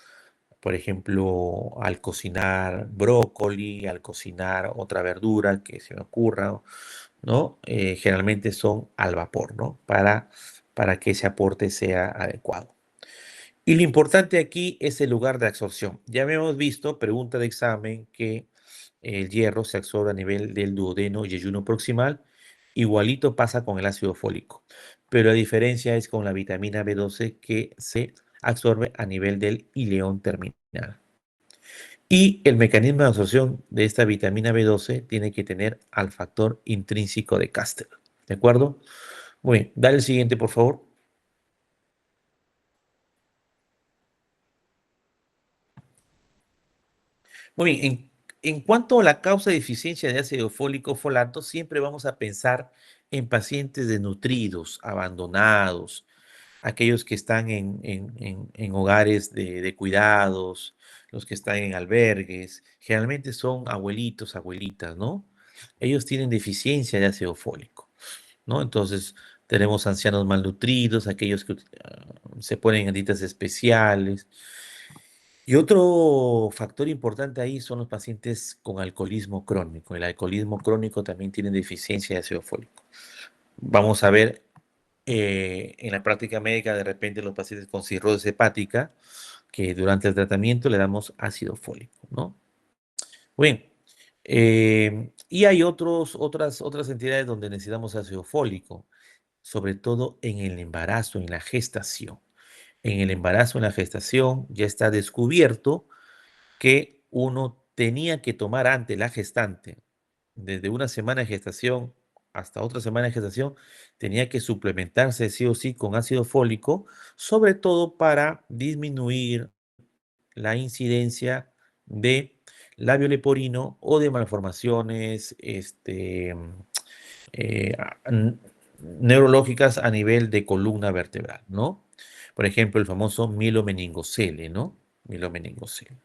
Por ejemplo, al cocinar brócoli, al cocinar otra verdura que se me ocurra, ¿no? Generalmente son al vapor, ¿no? Para que ese aporte sea adecuado. Y lo importante aquí es el lugar de absorción. Ya habíamos visto, pregunta de examen, que el hierro se absorbe a nivel del duodeno y yeyuno proximal. Igualito pasa con el ácido fólico, pero la diferencia es con la vitamina B12 que se absorbe a nivel del ileón terminal. Y el mecanismo de absorción de esta vitamina B12 tiene que tener al factor intrínseco de Caster. ¿De acuerdo? Muy bien, dale el siguiente, por favor. Muy bien, en cuanto a la causa de deficiencia de ácido fólico folato, siempre vamos a pensar en pacientes desnutridos, abandonados, aquellos que están en hogares de cuidados, los que están en albergues, generalmente son abuelitos, abuelitas, ¿no? Ellos tienen deficiencia de ácido fólico, ¿no? Entonces, tenemos ancianos malnutridos, aquellos que se ponen en dietas especiales. Y otro factor importante ahí son los pacientes con alcoholismo crónico. El alcoholismo crónico también tiene deficiencia de ácido fólico. Vamos a ver en la práctica médica de repente los pacientes con cirrosis hepática que durante el tratamiento le damos ácido fólico, ¿no? Bien, y hay otras entidades donde necesitamos ácido fólico, sobre todo en el embarazo, en la gestación. En el embarazo, en la gestación, ya está descubierto que uno tenía que tomar antes la gestante, desde una semana de gestación hasta otra semana de gestación, tenía que suplementarse sí o sí con ácido fólico, sobre todo para disminuir la incidencia de labio leporino o de malformaciones eh, neurológicas a nivel de columna vertebral, ¿no? Por ejemplo, el famoso mielomeningocele, ¿no? Mielomeningocele.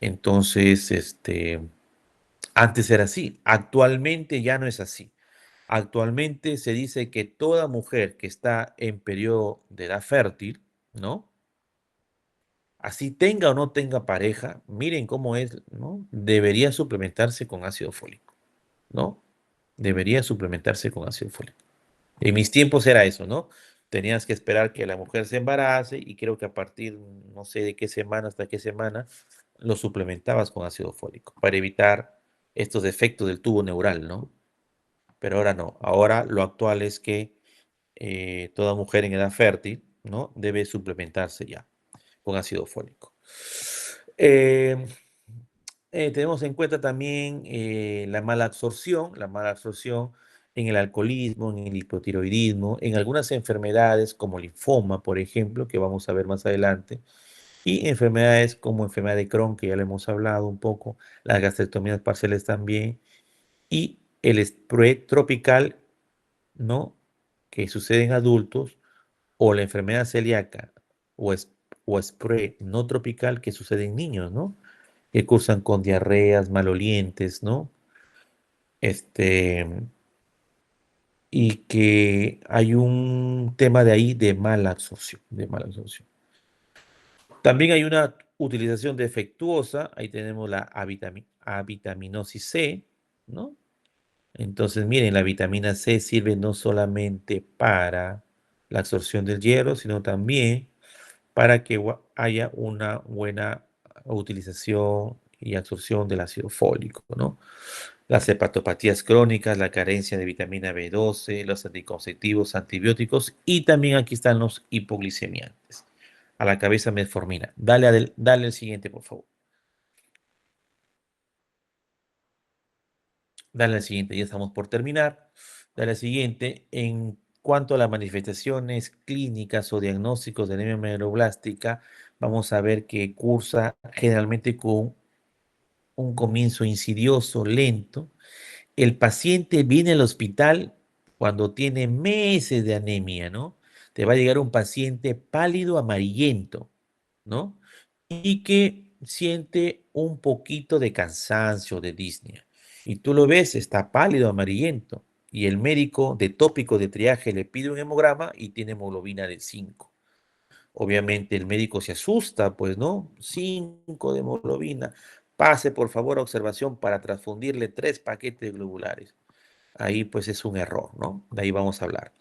Entonces, antes era así, actualmente ya no es así. Actualmente se dice que toda mujer que está en periodo de edad fértil, ¿no? Así tenga o no tenga pareja, miren cómo es, ¿no? Debería suplementarse con ácido fólico, ¿no? Debería suplementarse con ácido fólico. En mis tiempos era eso, ¿no? tenías que esperar que la mujer se embarace y creo que a partir, no sé de qué semana hasta qué semana, lo suplementabas con ácido fólico para evitar estos defectos del tubo neural, ¿no? Pero ahora no, ahora lo actual es que toda mujer en edad fértil, ¿no? Debe suplementarse ya con ácido fólico. Eh, tenemos en cuenta también la mala absorción en el alcoholismo, en el hipotiroidismo, en algunas enfermedades como linfoma, por ejemplo, que vamos a ver más adelante, y enfermedades como enfermedad de Crohn, que ya le hemos hablado un poco, las gastrectomías parciales también, y el estrés tropical, ¿no? Que sucede en adultos, o la enfermedad celíaca, o, es, o SPRE no tropical que sucede en niños, ¿no? Que cursan con diarreas, malolientes, ¿no? Este, y que hay un tema de ahí de mala absorción, de mala absorción. También hay una utilización defectuosa, ahí tenemos la avitaminosis C, ¿no? Entonces, miren, la vitamina C sirve no solamente para la absorción del hierro, sino también para que haya una buena utilización y absorción del ácido fólico, ¿no? Las hepatopatías crónicas, la carencia de vitamina B12, los anticonceptivos, antibióticos y también aquí están los hipoglicemiantes. A la cabeza metformina. Dale el siguiente, por favor. Dale al siguiente, ya estamos por terminar. Dale al siguiente. En cuanto a las manifestaciones clínicas o diagnósticos de anemia meloblástica, vamos a ver que cursa generalmente con un comienzo insidioso, lento. El paciente viene al hospital cuando tiene meses de anemia, ¿no? Te va a llegar un paciente pálido amarillento, ¿no? Y que siente un poquito de cansancio, de disnea. Y tú lo ves, está pálido amarillento. Y el médico de tópico de triaje le pide un hemograma y tiene hemoglobina de 5. Obviamente el médico se asusta, pues, ¿no? 5 de hemoglobina. Pase por favor a observación para transfundirle 3 paquetes globulares. Ahí pues es un error, ¿no? De ahí vamos a hablar.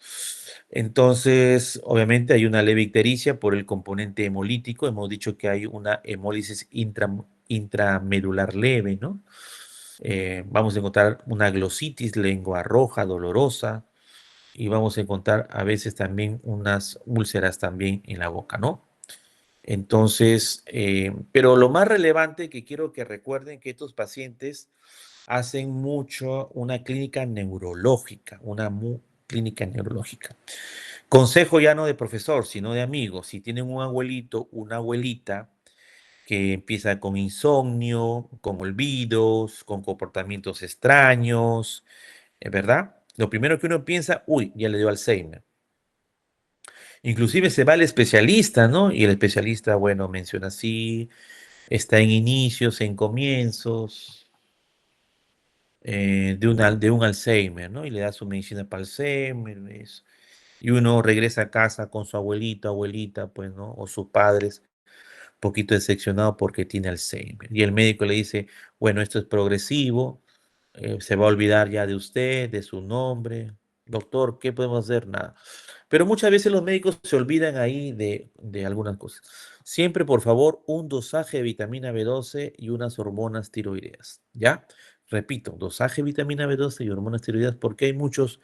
Entonces, obviamente hay una leve ictericia por el componente hemolítico. Hemos dicho que hay una hemólisis intramedular leve, ¿no? Vamos a encontrar una glositis, lengua roja, dolorosa, y vamos a encontrar a veces también unas úlceras también en la boca, ¿no? Entonces, pero lo más relevante que quiero que recuerden que estos pacientes hacen mucho una clínica neurológica, clínica neurológica. Consejo ya no de profesor, sino de amigo. Si tienen un abuelito, una abuelita que empieza con insomnio, con olvidos, con comportamientos extraños, ¿verdad? Lo primero que uno piensa, uy, ya le dio Alzheimer. Inclusive se va al especialista, ¿no? Y el especialista, bueno, menciona así, está en inicios, en comienzos de un Alzheimer, ¿no? Y le da su medicina para Alzheimer, eso. Y uno regresa a casa con su abuelito, abuelita, pues, ¿no? O sus padres, un poquito decepcionado porque tiene Alzheimer. Y el médico le dice, bueno, esto es progresivo, se va a olvidar ya de usted, de su nombre. Doctor, ¿qué podemos hacer? Nada. Pero muchas veces los médicos se olvidan ahí de algunas cosas. Siempre, por favor, un dosaje de vitamina B12 y unas hormonas tiroideas, ¿ya? Repito, dosaje de vitamina B12 y hormonas tiroideas porque hay muchos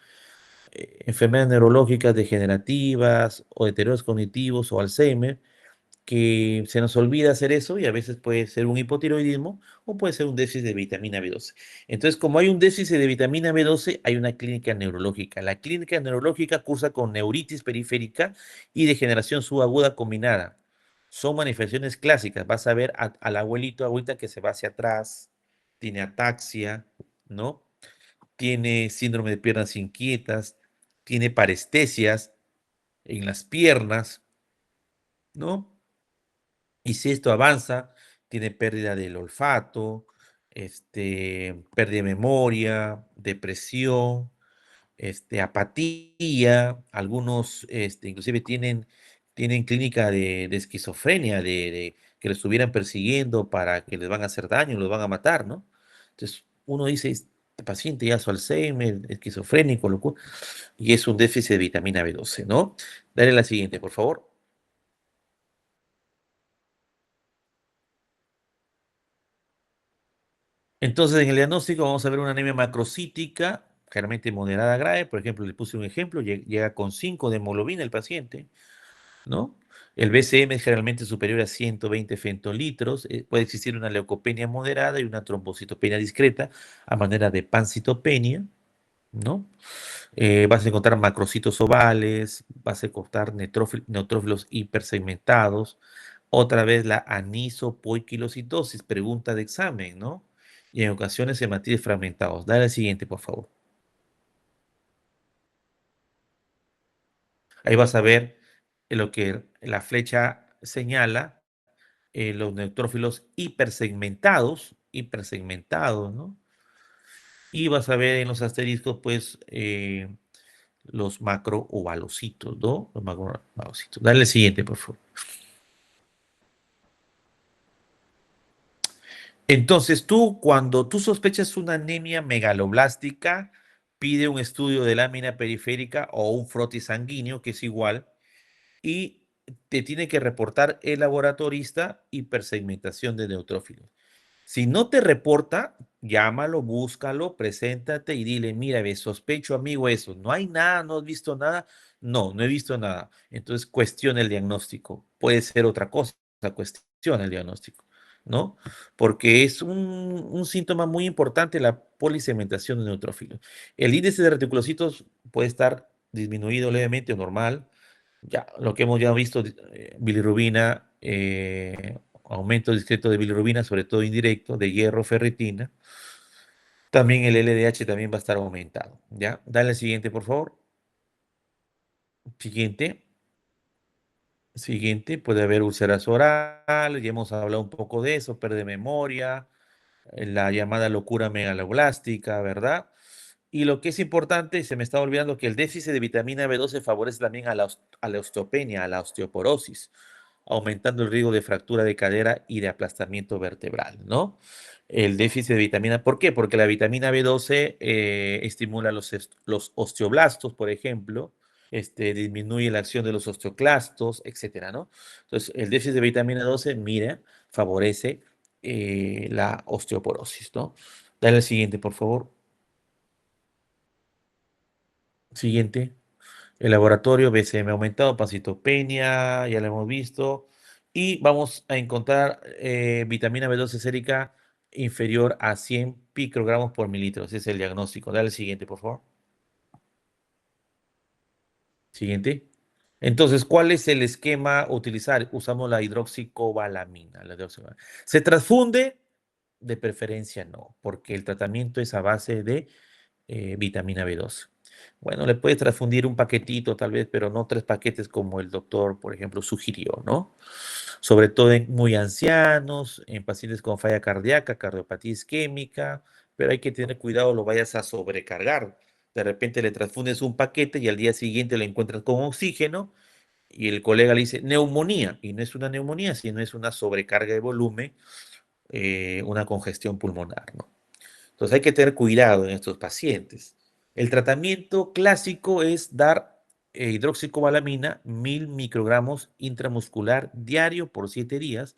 enfermedades neurológicas degenerativas o deterioros cognitivos o Alzheimer que se nos olvida hacer eso y a veces puede ser un hipotiroidismo o puede ser un déficit de vitamina B12. Entonces, como hay un déficit de vitamina B12, hay una clínica neurológica. La clínica neurológica cursa con neuritis periférica y degeneración subaguda combinada. Son manifestaciones clásicas. Vas a ver al abuelito, abuelita que se va hacia atrás, tiene ataxia, ¿no? Tiene síndrome de piernas inquietas, tiene parestesias en las piernas, ¿no? Y si esto avanza, tiene pérdida del olfato, pérdida de memoria, depresión, apatía, algunos inclusive tienen clínica de esquizofrenia, de que los estuvieran persiguiendo para que les van a hacer daño, los van a matar, ¿no? Entonces uno dice, paciente ya su Alzheimer, esquizofrénico, locura, y es un déficit de vitamina B12, ¿no? Dale la siguiente, por favor. Entonces, en el diagnóstico vamos a ver una anemia macrocítica, generalmente moderada grave. Por ejemplo, le puse un ejemplo, llega con 5 de hemoglobina el paciente, ¿no? El BCM es generalmente superior a 120 femtolitros. Puede existir una leucopenia moderada y una trombocitopenia discreta a manera de pancitopenia, ¿no? Vas a encontrar macrocitos ovales, vas a encontrar neutrófilos hipersegmentados. Otra vez la anisopoiquilocitosis, pregunta de examen, ¿no? Y en ocasiones hematitis fragmentados. Dale al siguiente, por favor. Ahí vas a ver lo que la flecha señala, los neutrófilos hipersegmentados, ¿no? Y vas a ver en los asteriscos, pues, los macroovalocitos, ¿no? Los macroovalocitos. Dale el siguiente, por favor. Entonces, cuando tú sospechas una anemia megaloblástica, pide un estudio de lámina periférica o un frotis sanguíneo, que es igual, y te tiene que reportar el laboratorista hipersegmentación de neutrófilos. Si no te reporta, llámalo, búscalo, preséntate y dile, mira, ve, sospecho, amigo, eso. No hay nada, no has visto nada. No, no he visto nada. Entonces cuestiona el diagnóstico. Puede ser otra cosa, cuestiona el diagnóstico, ¿no? Porque es un síntoma muy importante la polisegmentación de neutrófilos. El índice de reticulocitos puede estar disminuido levemente o normal. Ya, lo que hemos ya visto, bilirrubina, aumento discreto de bilirrubina, sobre todo indirecto, de hierro, ferritina. También el LDH también va a estar aumentado. ¿Ya? Dale al siguiente, por favor. Siguiente. Siguiente, puede haber úlceras orales, ya hemos hablado un poco de eso, pérdida de memoria, la llamada locura megaloblástica, ¿verdad? Y lo que es importante, se me está olvidando que el déficit de vitamina B12 favorece también a la osteopenia, a la osteoporosis, aumentando el riesgo de fractura de cadera y de aplastamiento vertebral, ¿no? El déficit de vitamina, ¿por qué? Porque la vitamina B12 estimula los osteoblastos, por ejemplo, disminuye la acción de los osteoclastos, etcétera, ¿no? Entonces, el déficit de vitamina 12, mira, favorece la osteoporosis, ¿no? Dale al siguiente, por favor. Siguiente. El laboratorio BCM aumentado, pancitopenia, ya lo hemos visto. Y vamos a encontrar vitamina B12 sérica inferior a 100 picogramos por mililitro. Ese es el diagnóstico. Dale al siguiente, por favor. Siguiente. Entonces, ¿cuál es el esquema a utilizar? Usamos la hidroxicobalamina. ¿Se transfunde? De preferencia no, porque el tratamiento es a base de vitamina B12. Bueno, le puedes transfundir un paquetito tal vez, pero no 3 paquetes como el doctor, por ejemplo, sugirió, ¿no? Sobre todo en muy ancianos, en pacientes con falla cardíaca, cardiopatía isquémica, pero hay que tener cuidado, lo vayas a sobrecargar. De repente le transfundes un paquete y al día siguiente lo encuentras con oxígeno y el colega le dice neumonía, y no es una neumonía, sino es una sobrecarga de volumen, una congestión pulmonar, ¿no? Entonces hay que tener cuidado en estos pacientes. El tratamiento clásico es dar hidroxicobalamina 1000 microgramos intramuscular diario por 7 días,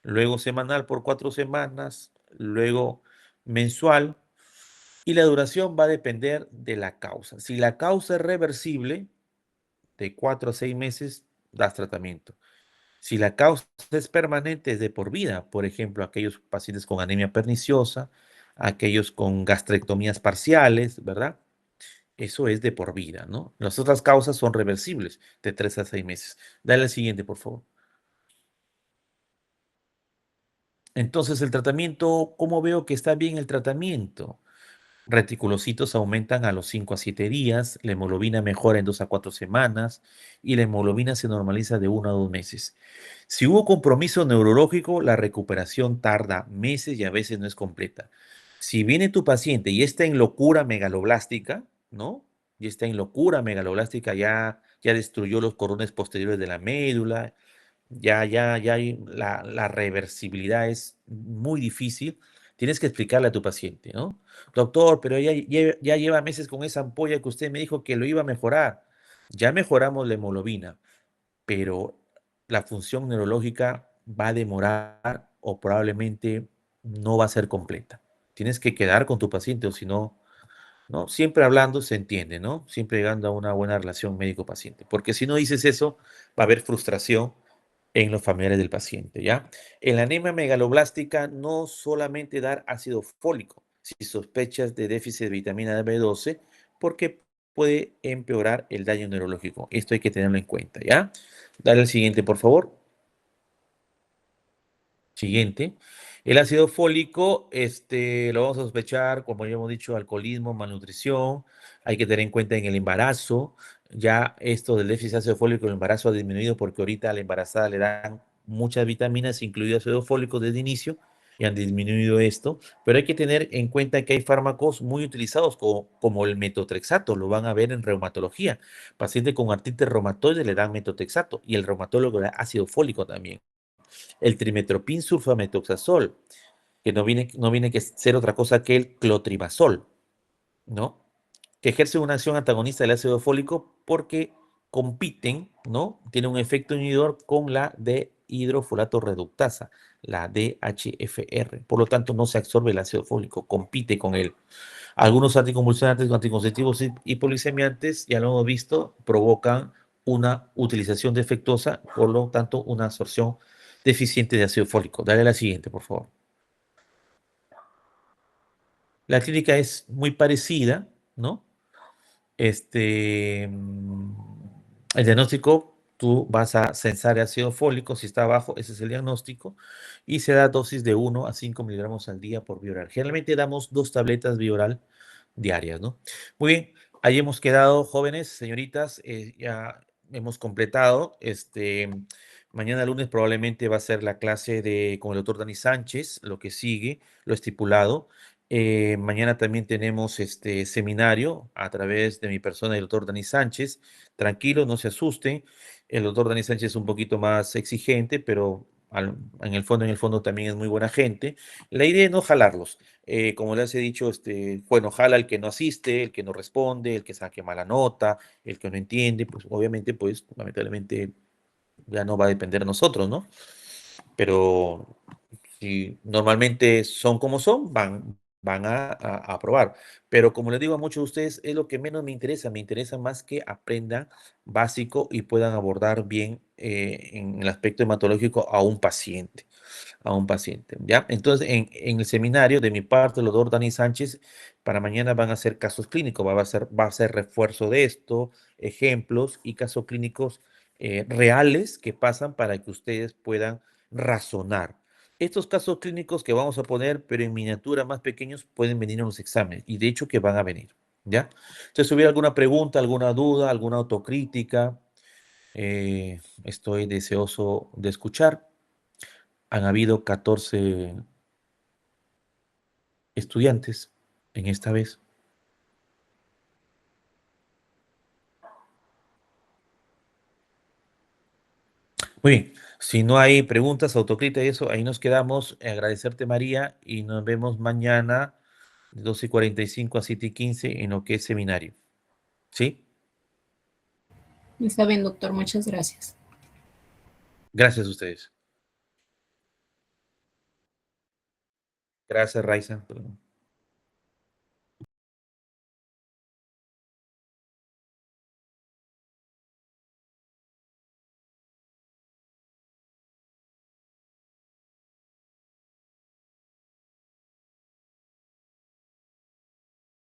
luego semanal por 4 semanas, luego mensual, y la duración va a depender de la causa. Si la causa es reversible, de 4 a 6 meses das tratamiento. Si la causa es permanente, es de por vida. Por ejemplo, aquellos pacientes con anemia perniciosa, aquellos con gastrectomías parciales, ¿verdad? Eso es de por vida, ¿no? Las otras causas son reversibles, de 3 a 6 meses. Dale al siguiente, por favor. Entonces, el tratamiento, ¿cómo veo que está bien el tratamiento? Reticulocitos aumentan a los 5 a 7 días, la hemoglobina mejora en 2 a 4 semanas y la hemoglobina se normaliza de 1 a 2 meses. Si hubo compromiso neurológico, la recuperación tarda meses y a veces no es completa. Si viene tu paciente y está en locura megaloblástica, ¿no? Y está en locura megaloblástica, ya destruyó los corones posteriores de la médula, ya la reversibilidad es muy difícil. Tienes que explicarle a tu paciente, ¿no? Doctor, pero ya lleva meses con esa ampolla que usted me dijo que lo iba a mejorar. Ya mejoramos la hemoglobina, pero la función neurológica va a demorar o probablemente no va a ser completa. Tienes que quedar con tu paciente o si no, ¿no? Siempre hablando se entiende, ¿no? Siempre llegando a una buena relación médico-paciente. Porque si no dices eso, va a haber frustración en los familiares del paciente, ¿ya? En la anemia megaloblástica no solamente dar ácido fólico, si sospechas de déficit de vitamina B12, porque puede empeorar el daño neurológico. Esto hay que tenerlo en cuenta, ¿ya? Dale al siguiente, por favor. Siguiente. El ácido fólico, lo vamos a sospechar, como ya hemos dicho, alcoholismo, malnutrición. Hay que tener en cuenta en el embarazo. Ya esto del déficit de ácido fólico en el embarazo ha disminuido porque ahorita a la embarazada le dan muchas vitaminas, incluido ácido fólico desde inicio, y han disminuido esto. Pero hay que tener en cuenta que hay fármacos muy utilizados como el metotrexato, lo van a ver en reumatología. Paciente con artritis reumatoide le dan metotrexato y el reumatólogo le da ácido fólico también. El trimetoprim sulfamethoxazol, que no viene que ser otra cosa que el clotrimazol, ¿no? Que ejerce una acción antagonista del ácido fólico porque compiten, ¿no? Tiene un efecto inhibidor con la dehidrofolato reductasa, la DHFR. Por lo tanto, no se absorbe el ácido fólico, compite con él. Algunos anticonvulsionantes, anticonceptivos y polisemiantes, ya lo hemos visto, provocan una utilización defectuosa, por lo tanto, una absorción deficiente de ácido fólico. Dale a la siguiente, por favor. La clínica es muy parecida, ¿no? El diagnóstico, tú vas a censar el ácido fólico, si está bajo, ese es el diagnóstico, y se da dosis de 1 a 5 miligramos al día por vía oral. Generalmente damos 2 tabletas vía oral diarias, ¿no? Muy bien, ahí hemos quedado, jóvenes, señoritas, ya hemos completado. Mañana lunes probablemente va a ser la clase con el doctor Dani Sánchez, lo que sigue, lo estipulado. Mañana también tenemos este seminario a través de mi persona, el doctor Dani Sánchez. Tranquilo, no se asusten. El doctor Dani Sánchez es un poquito más exigente, pero en el fondo también es muy buena gente. La idea es no jalarlos. Como les he dicho, bueno, jala el que no asiste, el que no responde, el que saque mala nota, el que no entiende, pues obviamente, pues lamentablemente ya no va a depender de nosotros, ¿no? Pero si normalmente son como son, van a aprobar. Pero como les digo a muchos de ustedes, es lo que menos me interesa más que aprendan básico y puedan abordar bien en el aspecto hematológico a un paciente, ¿ya? Entonces, en el seminario de mi parte, el doctor Dani Sánchez, para mañana van a ser casos clínicos, va a ser refuerzo de esto, ejemplos y casos clínicos reales que pasan para que ustedes puedan razonar. Estos casos clínicos que vamos a poner, pero en miniatura más pequeños, pueden venir en los exámenes y de hecho que van a venir, ¿ya? Entonces, si hubiera alguna pregunta, alguna duda, alguna autocrítica, estoy deseoso de escuchar. Han habido 14 estudiantes en esta vez. Muy bien, si no hay preguntas, autocrítica y eso, ahí nos quedamos. Agradecerte, María, y nos vemos mañana de 12:45 a 7:15 en lo que es seminario. ¿Sí? Está bien, doctor, muchas gracias. Gracias a ustedes. Gracias, Raiza.